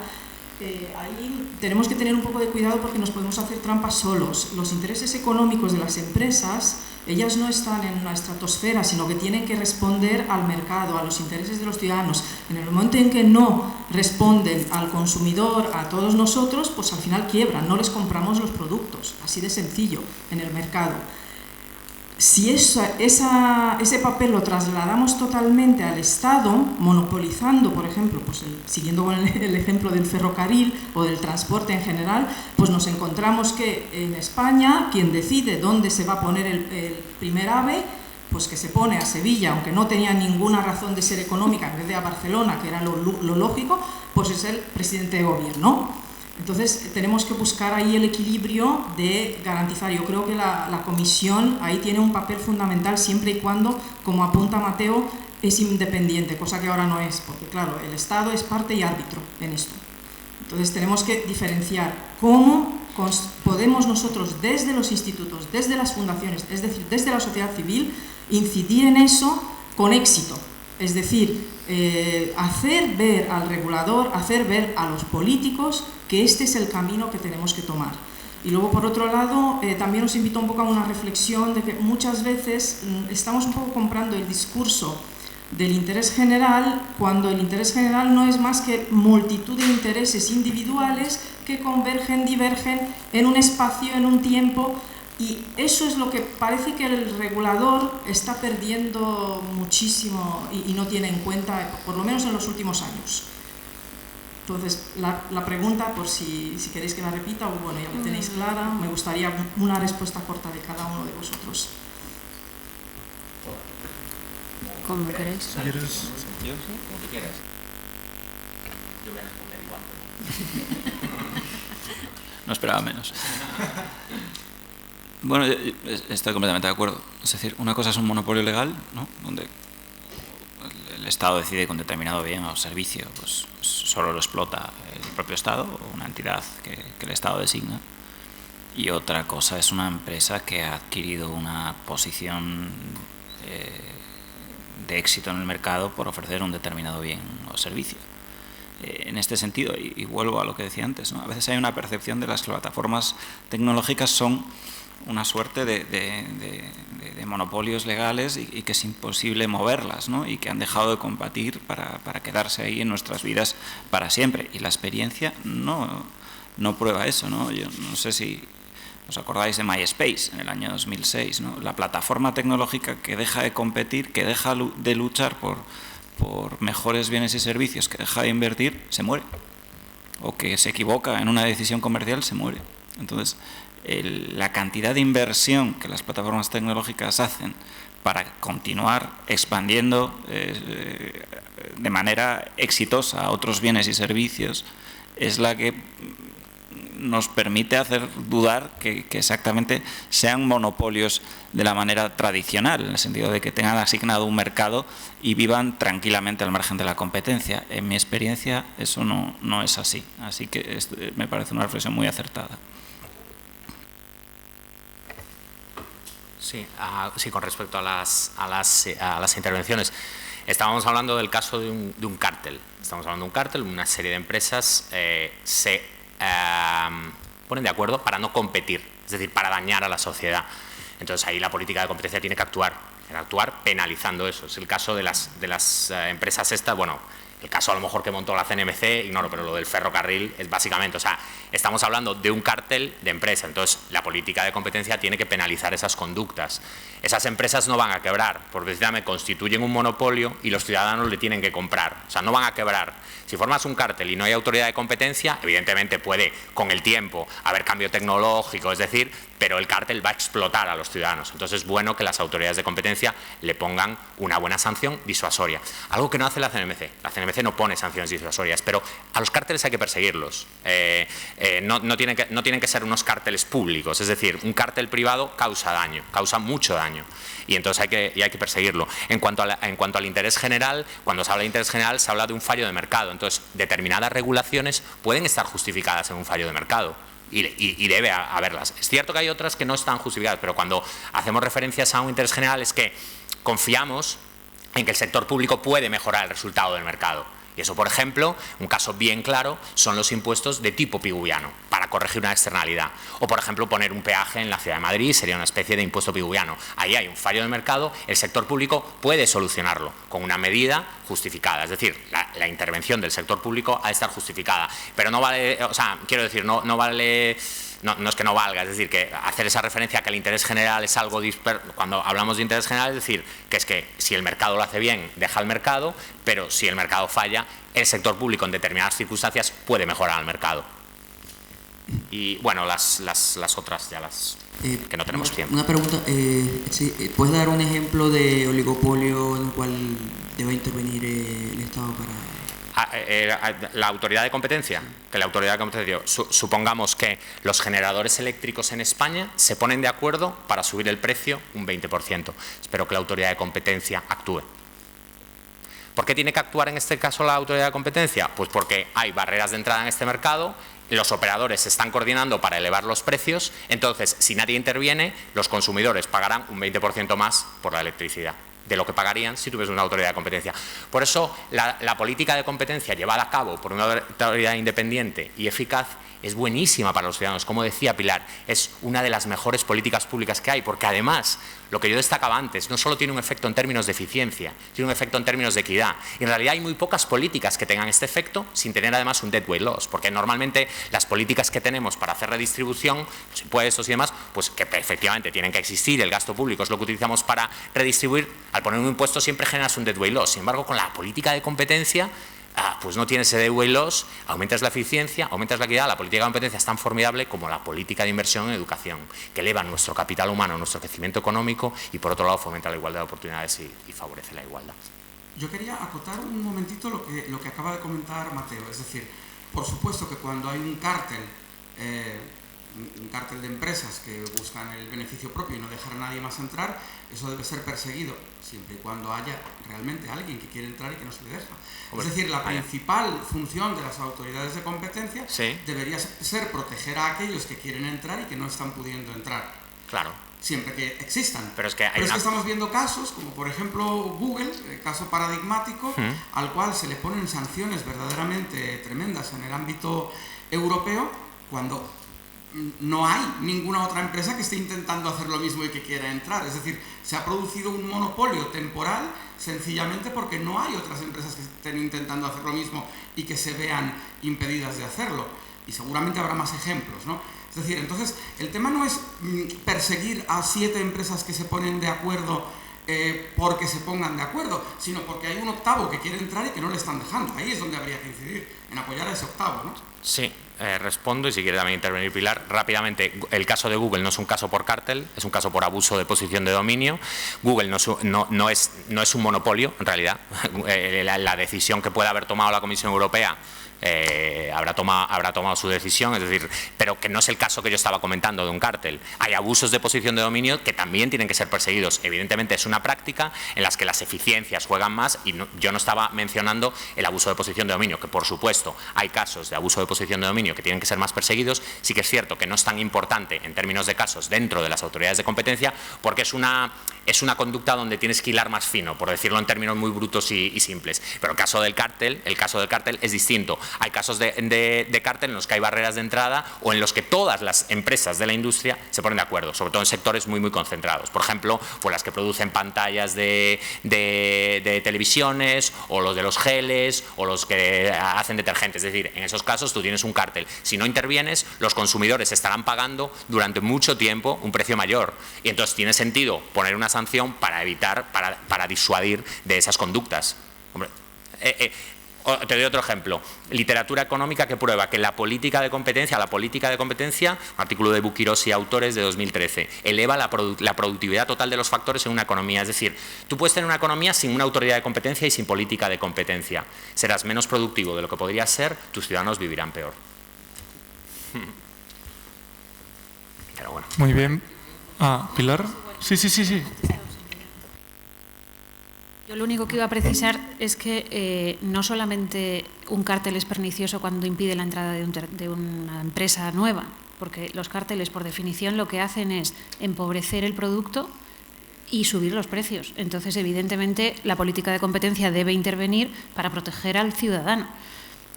Ahí tenemos que tener un poco de cuidado porque nos podemos hacer trampas solos. Los intereses económicos de las empresas, ellas no están en una estratosfera, sino que tienen que responder al mercado, a los intereses de los ciudadanos. En el momento en que no responden al consumidor, a todos nosotros, pues al final quiebran, no les compramos los productos, así de sencillo, en el mercado. si ese papel lo trasladamos totalmente al Estado, monopolizando, por ejemplo, pues siguiendo con el ejemplo del ferrocarril o del transporte en general, pues nos encontramos que en España quien decide dónde se va a poner el primer AVE, pues que se pone a Sevilla, aunque no tenía ninguna razón de ser económica, en vez de a Barcelona, que era lo lógico, pues es el presidente de gobierno. Entonces, tenemos que buscar ahí el equilibrio de garantizar. Yo creo que la Comisión ahí tiene un papel fundamental siempre y cuando, como apunta Mateo, es independiente, cosa que ahora no es, porque claro, el Estado es parte y árbitro en esto. Entonces, tenemos que diferenciar cómo podemos nosotros, desde los institutos, desde las fundaciones, es decir, desde la sociedad civil, incidir en eso con éxito. Es decir, hacer ver al regulador, hacer ver a los políticos que este es el camino que tenemos que tomar. Y luego, por otro lado, también os invito un poco a una reflexión de que muchas veces estamos un poco comprando el discurso del interés general, cuando el interés general no es más que multitud de intereses individuales que convergen, divergen en un espacio, en un tiempo. Y eso es lo que parece que el regulador está perdiendo muchísimo y no tiene en cuenta, por lo menos en los últimos años. Entonces, la pregunta, por si queréis que la repita, o bueno, ya la tenéis clara, me gustaría una respuesta corta de cada uno de vosotros. Como queréis. ¿Yo? Como tú quieras. Yo voy a responder igual. No esperaba menos. Bueno, estoy completamente de acuerdo. Es decir, una cosa es un monopolio legal, ¿no?, donde el Estado decide con determinado bien o servicio, pues solo lo explota el propio Estado o una entidad que el Estado designa. Y otra cosa es una empresa que ha adquirido una posición de éxito en el mercado por ofrecer un determinado bien o servicio. En este sentido, y vuelvo a lo que decía antes, ¿no?, a veces hay una percepción de las plataformas tecnológicas son una suerte de monopolios legales y que es imposible moverlas, ¿no?, y que han dejado de combatir para quedarse ahí en nuestras vidas para siempre. Y la experiencia no prueba eso, ¿no? Yo no sé si os acordáis de MySpace en el año 2006, ¿no? La plataforma tecnológica que deja de competir, que deja de luchar por mejores bienes y servicios, que deja de invertir, se muere. O que se equivoca en una decisión comercial, se muere. Entonces, la cantidad de inversión que las plataformas tecnológicas hacen para continuar expandiendo de manera exitosa a otros bienes y servicios es la que nos permite hacer dudar que exactamente sean monopolios de la manera tradicional, en el sentido de que tengan asignado un mercado y vivan tranquilamente al margen de la competencia. En mi experiencia eso no es así, así que me parece una reflexión muy acertada. Sí, con respecto a las intervenciones. Estábamos hablando del caso de un cártel. Estamos hablando de un cártel, una serie de empresas se ponen de acuerdo para no competir, es decir, para dañar a la sociedad. Entonces ahí la política de competencia tiene que actuar penalizando eso. Es el caso de las empresas estas, bueno, el caso a lo mejor que montó la CNMC, ignoro, pero lo del ferrocarril es básicamente, o sea, estamos hablando de un cártel de empresa, entonces la política de competencia tiene que penalizar esas conductas. Esas empresas no van a quebrar, porque precisamente constituyen un monopolio y los ciudadanos le tienen que comprar, o sea, no van a quebrar. Si formas un cártel y no hay autoridad de competencia, evidentemente puede con el tiempo haber cambio tecnológico, es decir, pero el cártel va a explotar a los ciudadanos. Entonces es bueno que las autoridades de competencia le pongan una buena sanción disuasoria. Algo que no hace la CNMC. La CNMC no pone sanciones disuasorias, pero a los cárteles hay que perseguirlos. No tienen que ser unos cárteles públicos, es decir, un cártel privado causa daño, causa mucho daño. Y entonces hay que perseguirlo. En cuanto al interés general, cuando se habla de interés general se habla de un fallo de mercado. Entonces, determinadas regulaciones pueden estar justificadas en un fallo de mercado. Y debe haberlas. Es cierto que hay otras que no están justificadas, pero cuando hacemos referencias a un interés general es que confiamos en que el sector público puede mejorar el resultado del mercado. Y eso, por ejemplo, un caso bien claro son los impuestos de tipo pigouviano para corregir una externalidad. O, por ejemplo, poner un peaje en la Ciudad de Madrid sería una especie de impuesto pigouviano. Ahí hay un fallo de mercado, el sector público puede solucionarlo con una medida justificada. Es decir, la intervención del sector público ha de estar justificada. Pero no vale, o sea, quiero decir, no vale no es que no valga, es decir, que hacer esa referencia a que el interés general es algo disperso, cuando hablamos de interés general, es decir, que es que si el mercado lo hace bien, deja al mercado, pero si el mercado falla, el sector público en determinadas circunstancias puede mejorar al mercado. Y bueno, las otras ya las que no tenemos tiempo. Una pregunta, ¿puedes dar un ejemplo de oligopolio en el cual debe intervenir el Estado para...? La autoridad de competencia, que la autoridad de competencia, supongamos que los generadores eléctricos en España se ponen de acuerdo para subir el precio un 20%. Espero que la autoridad de competencia actúe. ¿Por qué tiene que actuar en este caso la autoridad de competencia? Pues porque hay barreras de entrada en este mercado, los operadores se están coordinando para elevar los precios, entonces si nadie interviene, los consumidores pagarán un 20% más por la electricidad de lo que pagarían si tuviese una autoridad de competencia. Por eso la política de competencia llevada a cabo por una autoridad independiente y eficaz es buenísima para los ciudadanos. Como decía Pilar, es una de las mejores políticas públicas que hay, porque además, lo que yo destacaba antes, no solo tiene un efecto en términos de eficiencia, tiene un efecto en términos de equidad. Y en realidad hay muy pocas políticas que tengan este efecto sin tener además un dead weight loss, porque normalmente las políticas que tenemos para hacer redistribución, los impuestos y demás, pues que efectivamente tienen que existir, el gasto público es lo que utilizamos para redistribuir, al poner un impuesto siempre generas un dead weight loss. Sin embargo, con la política de competencia, pues no tienes ese dead weight loss, aumentas la eficiencia, aumentas la equidad. La política de competencia es tan formidable como la política de inversión en educación, que eleva nuestro capital humano, nuestro crecimiento económico y por otro lado fomenta la igualdad de oportunidades y favorece la igualdad. Yo quería acotar un momentito lo que acaba de comentar Mateo, es decir, por supuesto que cuando hay un cártel de empresas que buscan el beneficio propio y no dejar a nadie más entrar, eso debe ser perseguido, siempre y cuando haya realmente alguien que quiere entrar y que no se le deja. Es decir, la principal función de las autoridades de competencia debería ser proteger a aquellos que quieren entrar y que no están pudiendo entrar. Claro. Siempre que existan. Pero es que estamos viendo casos, como por ejemplo Google, el caso paradigmático, al cual se le ponen sanciones verdaderamente tremendas en el ámbito europeo, cuando no hay ninguna otra empresa que esté intentando hacer lo mismo y que quiera entrar. Es decir, se ha producido un monopolio temporal sencillamente porque no hay otras empresas que estén intentando hacer lo mismo y que se vean impedidas de hacerlo. Y seguramente habrá más ejemplos, ¿no? Es decir, entonces, el tema no es perseguir a 7 empresas que se ponen de acuerdo porque se pongan de acuerdo, sino porque hay un octavo que quiere entrar y que no le están dejando. Ahí es donde habría que incidir, en apoyar a ese octavo, ¿no? Sí, respondo y si quiere también intervenir Pilar. Rápidamente, el caso de Google no es un caso por cártel, es un caso por abuso de posición de dominio. Google no es un monopolio, en realidad. La decisión que pueda haber tomado la Comisión Europea habrá tomado su decisión, es decir, pero que no es el caso que yo estaba comentando de un cártel. Hay abusos de posición de dominio que también tienen que ser perseguidos. Evidentemente es una práctica en las que las eficiencias juegan más y yo no estaba mencionando el abuso de posición de dominio, que por supuesto hay casos de abuso de posición de dominio que tienen que ser más perseguidos. Sí que es cierto que no es tan importante en términos de casos dentro de las autoridades de competencia, porque es una conducta donde tienes que hilar más fino, por decirlo en términos muy brutos y simples. Pero el caso del cártel es distinto. Hay casos de cártel en los que hay barreras de entrada o en los que todas las empresas de la industria se ponen de acuerdo, sobre todo en sectores muy concentrados. Por ejemplo, pues las que producen pantallas de televisiones, o los de los geles, o los que hacen detergentes. Es decir, en esos casos tú tienes un cártel. Si no intervienes, los consumidores estarán pagando durante mucho tiempo un precio mayor. Y entonces tiene sentido poner una sanción para evitar, para disuadir de esas conductas. Hombre, te doy otro ejemplo. Literatura económica que prueba que la política de competencia, un artículo de Buquirós y autores de 2013, eleva la productividad total de los factores en una economía. Es decir, tú puedes tener una economía sin una autoridad de competencia y sin política de competencia. Serás menos productivo de lo que podrías ser, tus ciudadanos vivirán peor. Pero bueno. Muy bien. ¿Pilar? Sí. Yo lo único que iba a precisar es que no solamente un cártel es pernicioso cuando impide la entrada de una empresa nueva, porque los cárteles, por definición, lo que hacen es empobrecer el producto y subir los precios. Entonces, evidentemente, la política de competencia debe intervenir para proteger al ciudadano,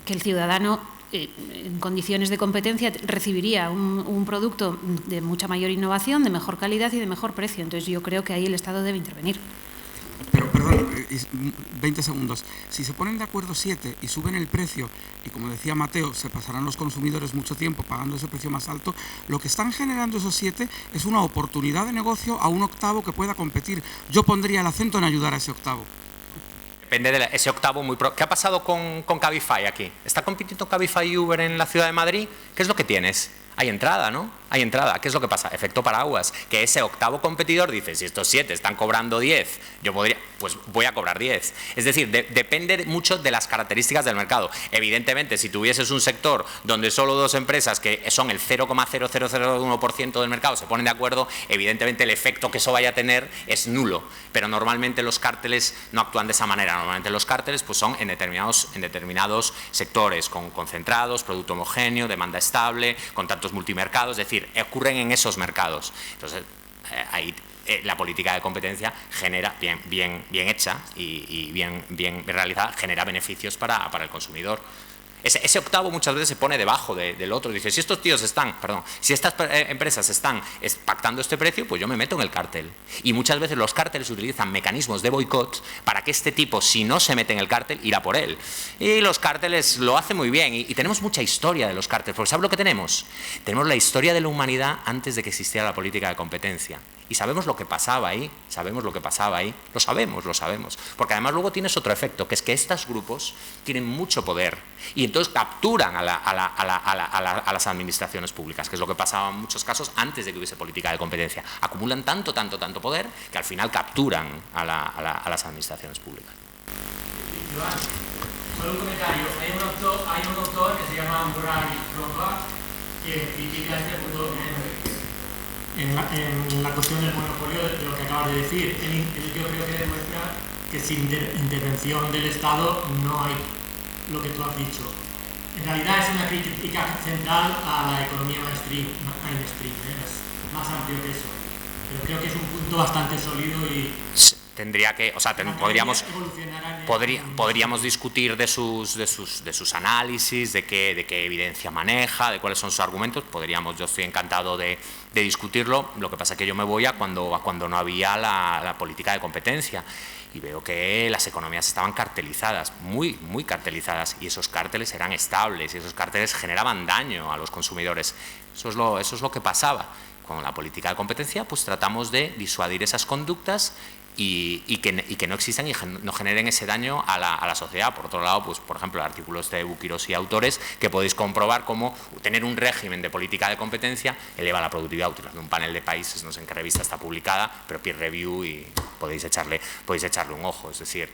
que el ciudadano en condiciones de competencia recibiría un producto de mucha mayor innovación, de mejor calidad y de mejor precio. Entonces, yo creo que ahí el Estado debe intervenir. Pero, perdón, 20 segundos. Si se ponen de acuerdo 7 y suben el precio, y como decía Mateo, se pasarán los consumidores mucho tiempo pagando ese precio más alto, lo que están generando esos 7 es una oportunidad de negocio a un octavo que pueda competir. Yo pondría el acento en ayudar a ese octavo. Depende de ese octavo muy... ¿Qué ha pasado con Cabify aquí? ¿Está compitiendo Cabify y Uber en la ciudad de Madrid? ¿Qué es lo que tienes? Hay entrada, ¿no? Hay entrada. ¿Qué es lo que pasa? Efecto paraguas. Que ese octavo competidor dice, si estos 7 están cobrando 10, yo podría, pues voy a cobrar 10. Es decir, depende mucho de las características del mercado. Evidentemente, si tuvieses un sector donde solo 2 empresas, que son el 0,0001% del mercado, se ponen de acuerdo, evidentemente el efecto que eso vaya a tener es nulo. Pero normalmente los cárteles no actúan de esa manera. Normalmente los cárteles pues son en determinados sectores, concentrados, producto homogéneo, demanda estable, con tantos multimercados, es decir, ocurren en esos mercados. Entonces, ahí la política de competencia genera, bien hecha y bien realizada, genera beneficios para el consumidor. Ese octavo muchas veces se pone debajo del otro. Dice, si estos tíos si estas empresas están pactando este precio, pues yo me meto en el cártel. Y muchas veces los cárteles utilizan mecanismos de boicot para que este tipo, si no se mete en el cártel, irá por él. Y los cárteles lo hacen muy bien. Y tenemos mucha historia de los cárteles. Porque ¿sabes lo que tenemos? Tenemos la historia de la humanidad antes de que existiera la política de competencia. Y sabemos lo que pasaba ahí, lo sabemos. Porque además luego tienes otro efecto, que es que estos grupos tienen mucho poder y entonces capturan a las administraciones públicas, que es lo que pasaba en muchos casos antes de que hubiese política de competencia. Acumulan tanto poder que al final capturan a las administraciones públicas. Joan, solo un comentario. Hay un autor que se llama Murray Rothbard que critica este punto en la cuestión del monopolio de lo que acabas de decir. Yo creo que demuestra que sin intervención del Estado no hay lo que tú has dicho. En realidad es una crítica central a la economía mainstream, es más amplio que eso. Pero creo que es un punto bastante sólido y... Tendría que, o sea, podríamos discutir de sus análisis, de qué evidencia maneja, de cuáles son sus argumentos. Yo estoy encantado de discutirlo. Lo que pasa es que yo me voy a cuando no había la política de competencia y veo que las economías estaban cartelizadas, muy cartelizadas, y esos cárteles eran estables y esos cárteles generaban daño a los consumidores. Eso es lo que pasaba. Con la política de competencia, pues tratamos de disuadir esas conductas y que no existan y no generen ese daño a la sociedad. Por otro lado, pues por ejemplo, el artículo de Buquiros y autores, que podéis comprobar cómo tener un régimen de política de competencia eleva la productividad, utilizando un panel de países, no sé en qué revista está publicada, pero peer review, y podéis echarle un ojo. Es decir,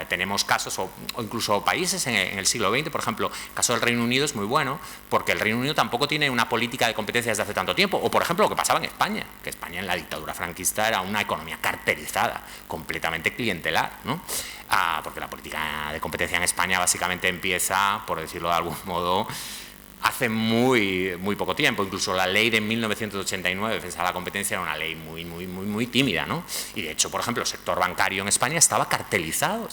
tenemos casos o incluso países en el siglo XX, por ejemplo, el caso del Reino Unido es muy bueno, porque el Reino Unido tampoco tiene una política de competencia desde hace tanto tiempo. O por ejemplo, lo que pasaba en España, que España en la dictadura franquista era una economía cartelizada, completamente clientelar, ¿no? Porque la política de competencia en España básicamente empieza, por decirlo de algún modo, hace muy poco tiempo. Incluso la ley de 1989 de defensa de la competencia era una ley muy tímida, ¿no? Y de hecho, por ejemplo, el sector bancario en España estaba cartelizado.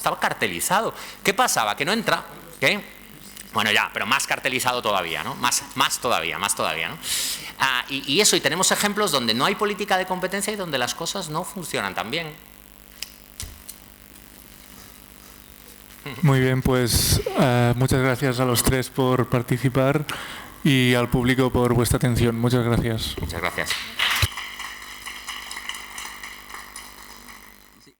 ¿Qué pasaba? Que no entra, ¿qué? Bueno, ya, pero más cartelizado todavía, ¿no? Más todavía, ¿no? Y eso, y tenemos ejemplos donde no hay política de competencia y donde las cosas no funcionan tan bien. Muy bien, pues muchas gracias a los tres por participar y al público por vuestra atención. Muchas gracias. Muchas gracias.